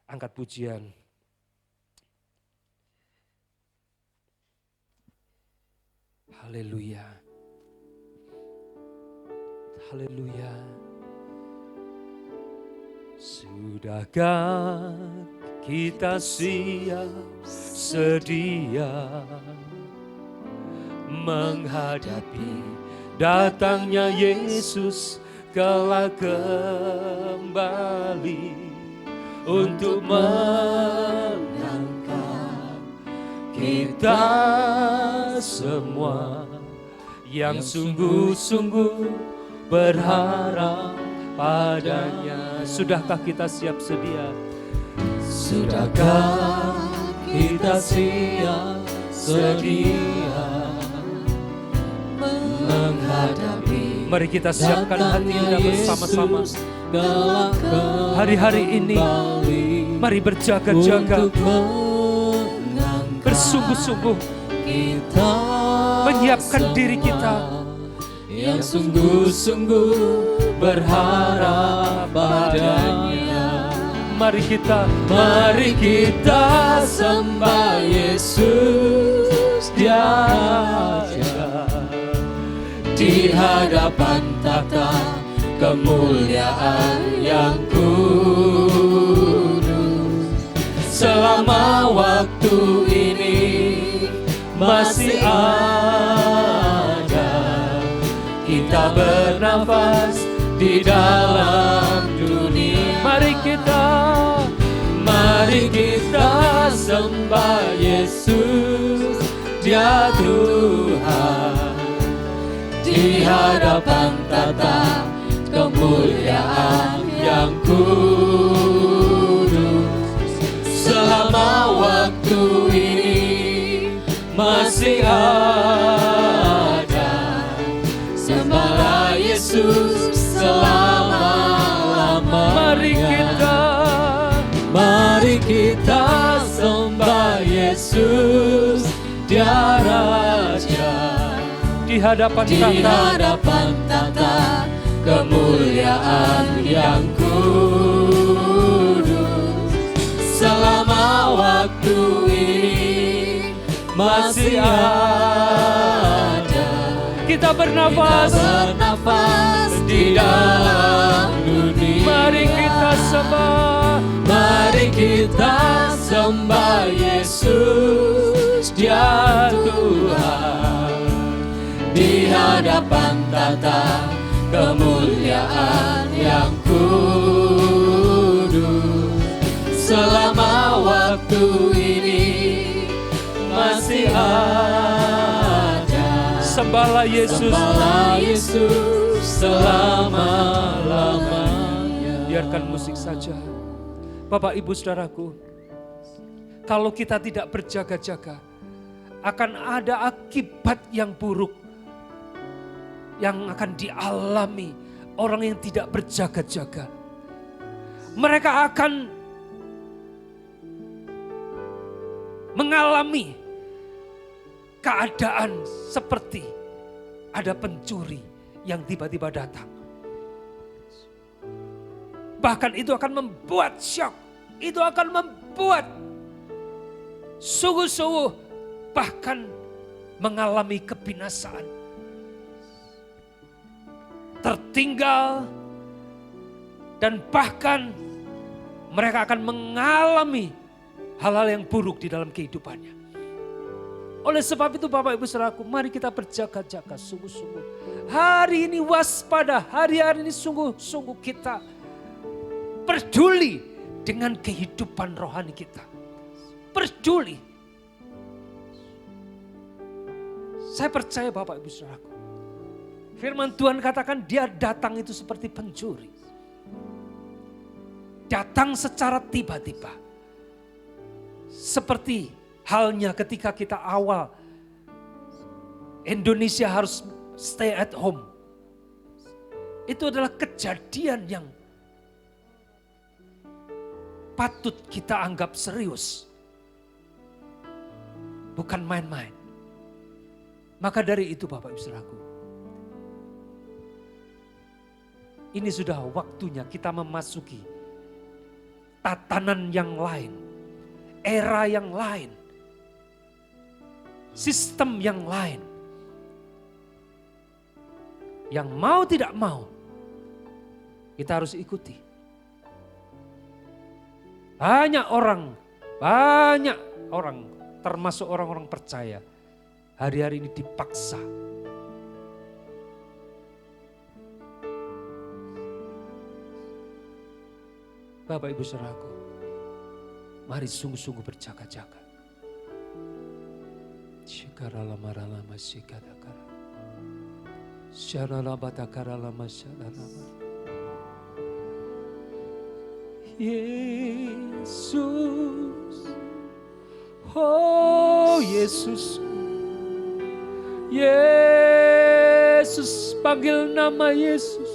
angkat pujian. Haleluya. Haleluya. Sudahkah kita siap sedia menghadapi datangnya Yesus kelak kembali untuk mengangkat kita semua yang sungguh-sungguh berharap padanya. Sudahkah kita siap sedia? Sudahkah kita siap sedia menghadapi? Mari kita siapkan hati kita bersama-sama. Hari-hari ini mari berjaga-jaga, bersungguh-sungguh menyiapkan diri kita yang sungguh-sungguh berharap padanya. Mari kita sembah Yesus Dia aja di hadapan tata kemuliaan yang kudus. Selama waktu ini masih ada, kita bernafas di dalam dunia. Mari kita sembah Yesus Dia Tuhan di hadapan tata kemuliaan yang kudus. Selama waktu ini masih ada, sembahlah Yesus selama-lamanya. Mari kita sembah Yesus Dia Raja di hadapan tata kemuliaan yang kudus. Selama waktu ini masih ada, kita bernafas di dalam dunia. Mari kita sembah Yesus Dia Tuhan di hadapan tata kemuliaan yang kudus. Selama waktu ini masih ada. Sembahlah Yesus. Sembahlah Yesus selama-lamanya. Biarkan musik saja. Bapak Ibu Saudaraku, kalau kita tidak berjaga-jaga, akan ada akibat yang buruk yang akan dialami orang yang tidak berjaga-jaga. Mereka akan mengalami keadaan seperti ada pencuri yang tiba-tiba datang. Bahkan itu akan membuat syok, itu akan membuat sungguh-sungguh bahkan mengalami kebinasaan. Tertinggal dan bahkan mereka akan mengalami hal-hal yang buruk di dalam kehidupannya. Oleh sebab itu Bapak Ibu Saudaraku, mari kita berjaga-jaga sungguh-sungguh. Hari ini waspada, hari-hari ini sungguh-sungguh kita peduli dengan kehidupan rohani kita. Peduli. Saya percaya Bapak Ibu Saudaraku, firman Tuhan katakan dia datang itu seperti pencuri. Datang secara tiba-tiba. Seperti halnya ketika kita awal Indonesia harus stay at home. Itu adalah kejadian yang patut kita anggap serius. Bukan main-main. Maka dari itu Bapak Ibu Saudaraku, ini sudah waktunya kita memasuki tatanan yang lain, era yang lain, sistem yang lain. Yang mau tidak mau, kita harus ikuti. Banyak orang termasuk orang-orang percaya, hari-hari ini dipaksa. Bapak Ibu Saudaraku, mari sungguh-sungguh berjaga-jaga. Shikarala marala masikadakara. Syarala batakara lama syarala. Yesus, oh Yesus, Yesus, panggil nama Yesus.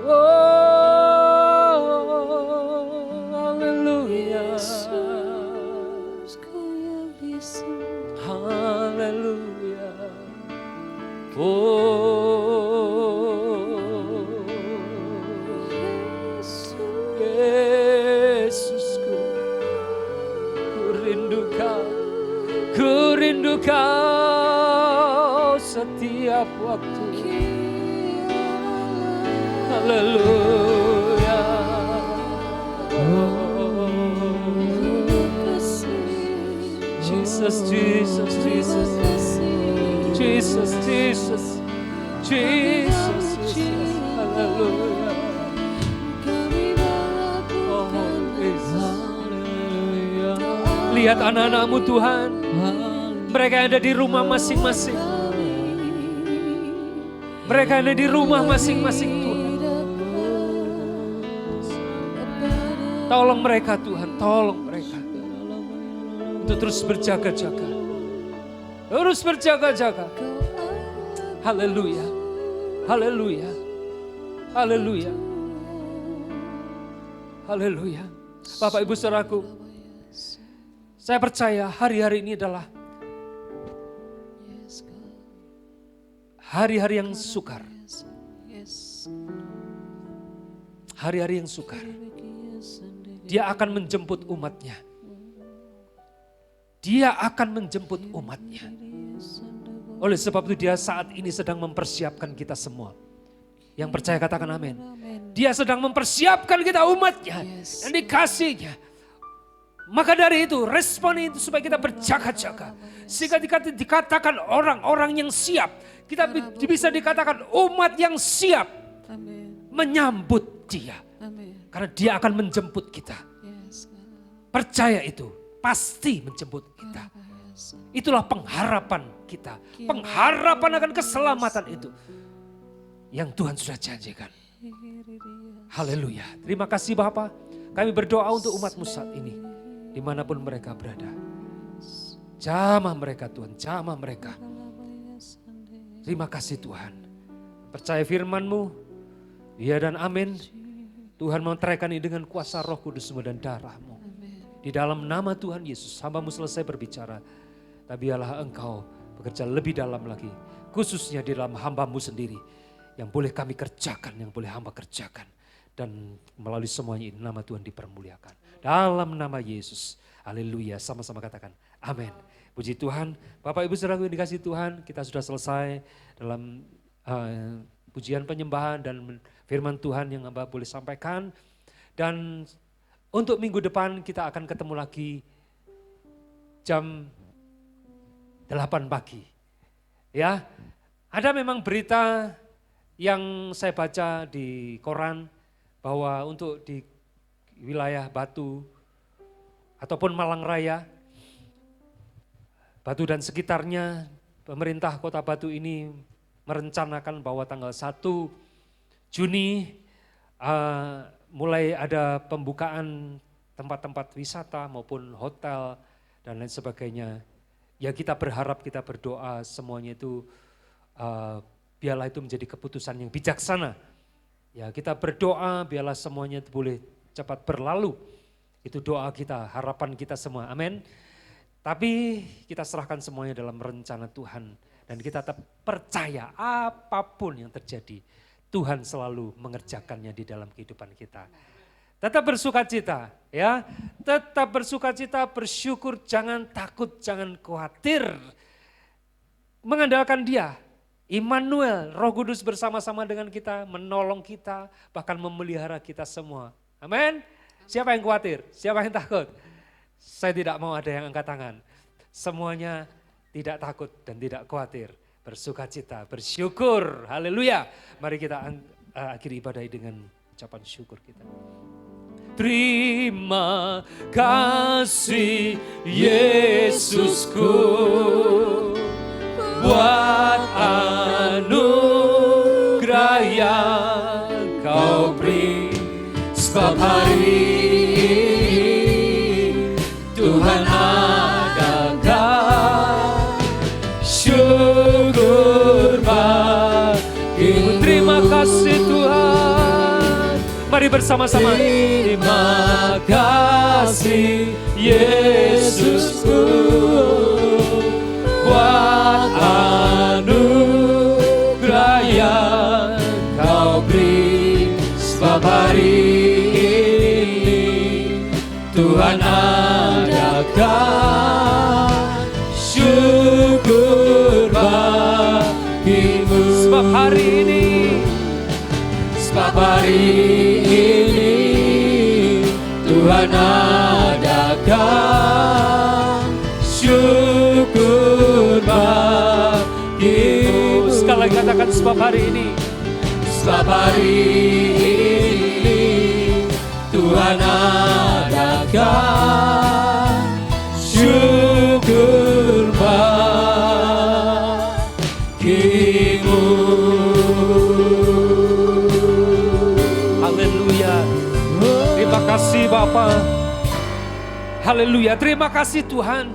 Oh, haleluya, haleluya. Oh, ku rindu Kau setiap waktu. Haleluya. Oh, Jesus, Jesus, Jesus, Jesus, Jesus, Jesus, Jesus. Haleluya. Oh, Jesus. Lihat anak-anak-Mu Tuhan, mereka yang ada di rumah masing-masing. Mereka yang ada di rumah masing-masing Tuhan. Tolong mereka Tuhan, tolong mereka. Untuk terus berjaga-jaga. Terus berjaga-jaga. Haleluya, haleluya, haleluya, haleluya. Bapak Ibu Saudaraku, saya percaya hari-hari ini adalah hari-hari yang sukar. Hari-hari yang sukar. Dia akan menjemput umatnya. Dia akan menjemput umatnya. Oleh sebab itu dia saat ini sedang mempersiapkan kita semua. Yang percaya katakan amin. Dia sedang mempersiapkan kita umatnya. Yang dikasihnya. Maka dari itu respon itu supaya kita berjaga-jaga. Sehingga dikatakan orang-orang yang siap. Kita bisa dikatakan umat yang siap menyambut dia. Karena dia akan menjemput kita. Percaya itu, pasti menjemput kita. Itulah pengharapan kita. Pengharapan akan keselamatan itu. Yang Tuhan sudah janjikan. Haleluya. Terima kasih Bapa. Kami berdoa untuk umat-Mu saat ini. Dimanapun mereka berada. Jamah mereka Tuhan, jamah mereka. Terima kasih Tuhan. Percaya firman-Mu, ya dan amin. Tuhan memeteraikan ini dengan kuasa Roh Kudus-Mu dan darah-Mu. Di dalam nama Tuhan Yesus, hamba-Mu selesai berbicara. Tapi biarlah Engkau bekerja lebih dalam lagi. Khususnya di dalam hamba-Mu sendiri. Yang boleh kami kerjakan, yang boleh hamba kerjakan. Dan melalui semuanya ini nama Tuhan dipermuliakan. Dalam nama Yesus. Haleluya. Sama-sama katakan amin. Puji Tuhan. Bapak Ibu saudaraku yang dikasihi Tuhan. Kita sudah selesai dalam pujian penyembahan dan firman Tuhan yang hamba boleh sampaikan. Dan untuk minggu depan kita akan ketemu lagi jam 8 pagi. Ya, ada memang berita yang saya baca di koran bahwa untuk di wilayah Batu ataupun Malang Raya, Batu dan sekitarnya, pemerintah kota Batu ini merencanakan bahwa tanggal 1 Juni mulai ada pembukaan tempat-tempat wisata maupun hotel dan lain sebagainya. Ya kita berharap, kita berdoa semuanya itu biarlah itu menjadi keputusan yang bijaksana. Ya kita berdoa biarlah semuanya itu boleh cepat berlalu. Itu doa kita, harapan kita semua, amin. Tapi kita serahkan semuanya dalam rencana Tuhan. Dan kita tetap percaya apapun yang terjadi, Tuhan selalu mengerjakannya di dalam kehidupan kita. Tetap bersukacita, ya. Tetap bersukacita, bersyukur, jangan takut, jangan khawatir. Mengandalkan Dia. Immanuel, Roh Kudus bersama-sama dengan kita, menolong kita, bahkan memelihara kita semua. Amin. Siapa yang khawatir? Siapa yang takut? Saya tidak mau ada yang angkat tangan. Semuanya tidak takut dan tidak khawatir. Bersukacita, bersyukur. Haleluya. Mari kita akhiri ibadah dengan ucapan syukur kita. Terima kasih Yesusku buat anugerah yang Kau beri, sebab hari ini Tuhan adakan syukur bagimu. Terima kasih Tuhan. Mari bersama-sama. Terima kasih Yesusku buat anugerah yang Kau beri, sebab hari ini Tuhan adakan syukur bagimu. Sebab hari ini Tuhan adakan syukur bagimu. Sekali lagi katakan sebab hari ini Tuhan adakan syukur bagimu. Haleluya. Terima kasih Bapa. Haleluya. Terima kasih Tuhan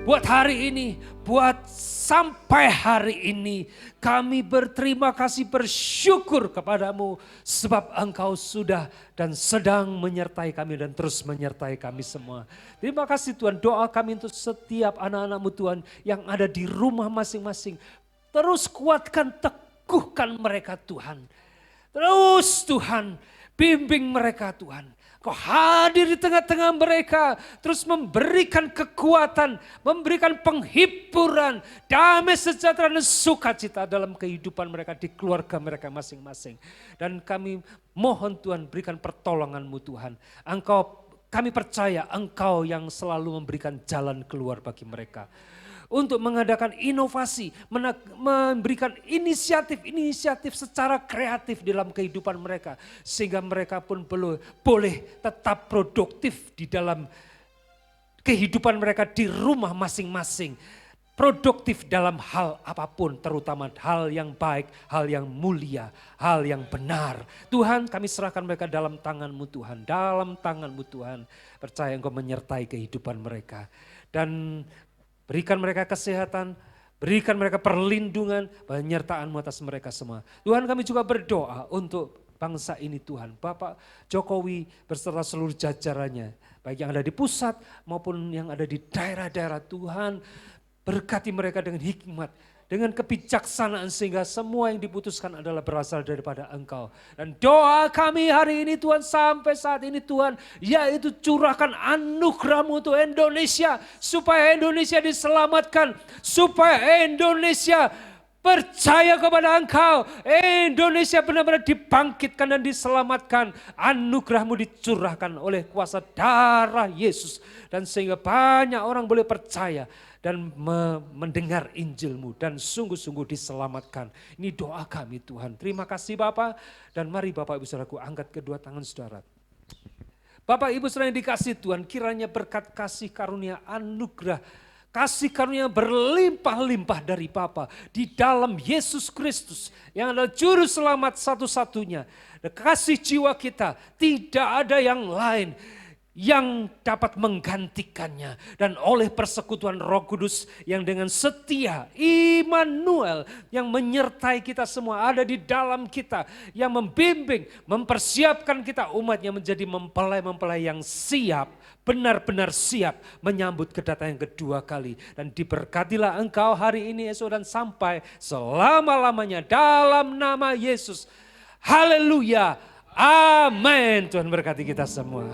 buat hari ini, buat sampai hari ini kami berterima kasih, bersyukur kepadamu sebab Engkau sudah dan sedang menyertai kami dan terus menyertai kami semua. Terima kasih Tuhan, doa kami untuk setiap anak-anak-Mu Tuhan yang ada di rumah masing-masing. Terus kuatkan, teguhkan mereka Tuhan. Terus Tuhan, bimbing mereka Tuhan. Kau hadir di tengah-tengah mereka, terus memberikan kekuatan, memberikan penghiburan, damai sejahtera dan sukacita dalam kehidupan mereka, di keluarga mereka masing-masing. Dan kami mohon Tuhan berikan pertolongan-Mu Tuhan. Engkau kami percaya Engkau yang selalu memberikan jalan keluar bagi mereka. Untuk mengadakan inovasi, memberikan inisiatif-inisiatif secara kreatif dalam kehidupan mereka. Sehingga mereka pun boleh tetap produktif di dalam kehidupan mereka di rumah masing-masing. Produktif dalam hal apapun, terutama hal yang baik, hal yang mulia, hal yang benar. Tuhan, kami serahkan mereka dalam tangan-Mu Tuhan, dalam tangan-Mu Tuhan. Percaya Engkau menyertai kehidupan mereka. Dan berikan mereka kesehatan, berikan mereka perlindungan, penyertaan-Mu atas mereka semua. Tuhan, kami juga berdoa untuk bangsa ini Tuhan. Bapak Jokowi beserta seluruh jajarannya, baik yang ada di pusat maupun yang ada di daerah-daerah Tuhan. Berkati mereka dengan hikmat, dengan kebijaksanaan sehingga semua yang diputuskan adalah berasal daripada Engkau. Dan doa kami hari ini Tuhan sampai saat ini Tuhan, yaitu curahkan anugerah-Mu untuk Indonesia. Supaya Indonesia diselamatkan, supaya Indonesia percaya kepada Engkau. Indonesia benar-benar dibangkitkan dan diselamatkan. Anugerah-Mu dicurahkan oleh kuasa darah Yesus. Dan sehingga banyak orang boleh percaya dan mendengar Injil-Mu dan sungguh-sungguh diselamatkan. Ini doa kami Tuhan. Terima kasih Bapak, dan mari Bapak Ibu Saudaraku angkat kedua tangan saudara. Bapak Ibu Saudara yang dikasih Tuhan, kiranya berkat kasih karunia anugerah, kasih karunia berlimpah-limpah dari Bapa di dalam Yesus Kristus yang adalah juru selamat satu-satunya. Dan kasih jiwa kita, tidak ada yang lain yang dapat menggantikannya. Dan oleh persekutuan Roh Kudus yang dengan setia, Immanuel yang menyertai kita semua, ada di dalam kita, yang membimbing, mempersiapkan kita umatnya menjadi mempelai-mempelai yang siap, benar-benar siap menyambut kedatangan yang kedua kali. Dan diberkatilah Engkau hari ini, esok dan sampai selama-lamanya dalam nama Yesus. Haleluya, amin. Tuhan berkati kita semua.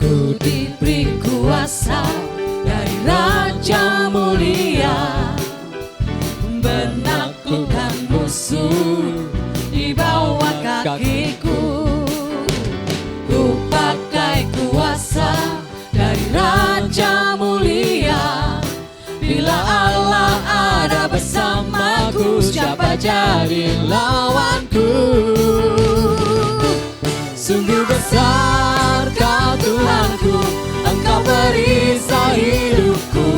Ku diberi kuasa dari Raja Mulia, menaklukkan musuh di bawah kakiku. Ku pakai kuasa dari Raja Mulia. Bila Allah ada bersamaku, siapa jadi lawanku? Sungguh besar Kau Tuhanku, Engkau perisai hidupku.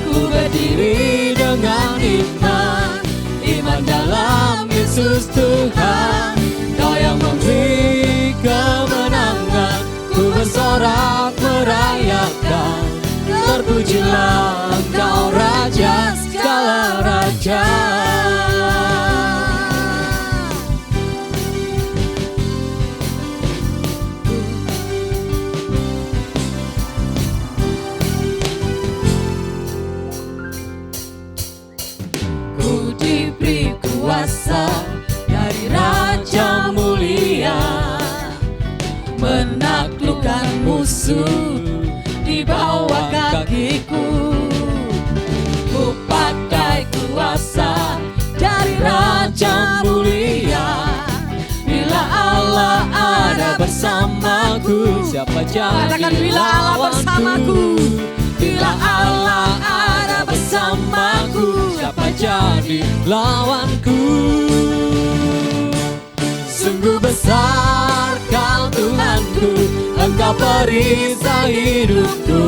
Ku berdiri dengan iman, iman dalam Yesus Tuhan. Kau yang memberi kemenangan, ku bersorak merayakan. Terpujilah Engkau Raja segala raja. Kuasa dari Raja Mulia, menaklukkan musuh di bawah kakiku. Ku pakai kuasa dari Raja Mulia. Bila Allah ada bersamaku, siapa jadi lawanku? Bila Allah ada bersamaku, siapa jadi lawanku? Sungguh besar Kau Tuhanku, Engkau perisai hidupku.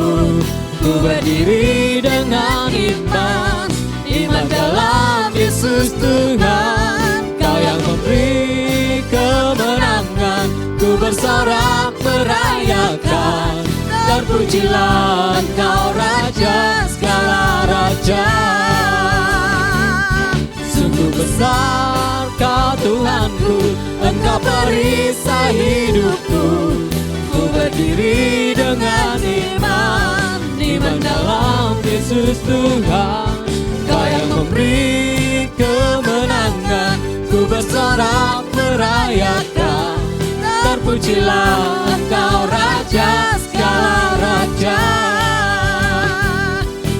Ku berdiri dengan iman, iman dalam Yesus Tuhan. Kau yang memberi kemenangan, ku bersorak merayakan. Terpujilah Engkau Raja segala raja. Sungguh besar Kau Tuhanku, Engkau perisai hidupku. Ku berdiri dengan iman, iman dalam Yesus Tuhan. Kau yang memberi kemenangan, ku bersorak merayakan. Terpujilah Engkau Raja segala raja.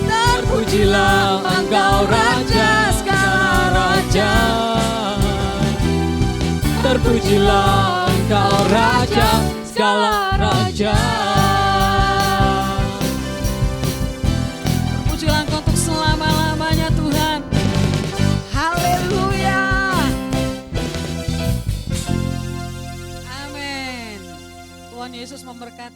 Terpujilah Engkau Raja segala raja. Terpujilah Engkau Raja segala raja. Terpujilah Engkau untuk selama-lamanya Tuhan. Haleluya. Amin. Tuhan Yesus memberkati.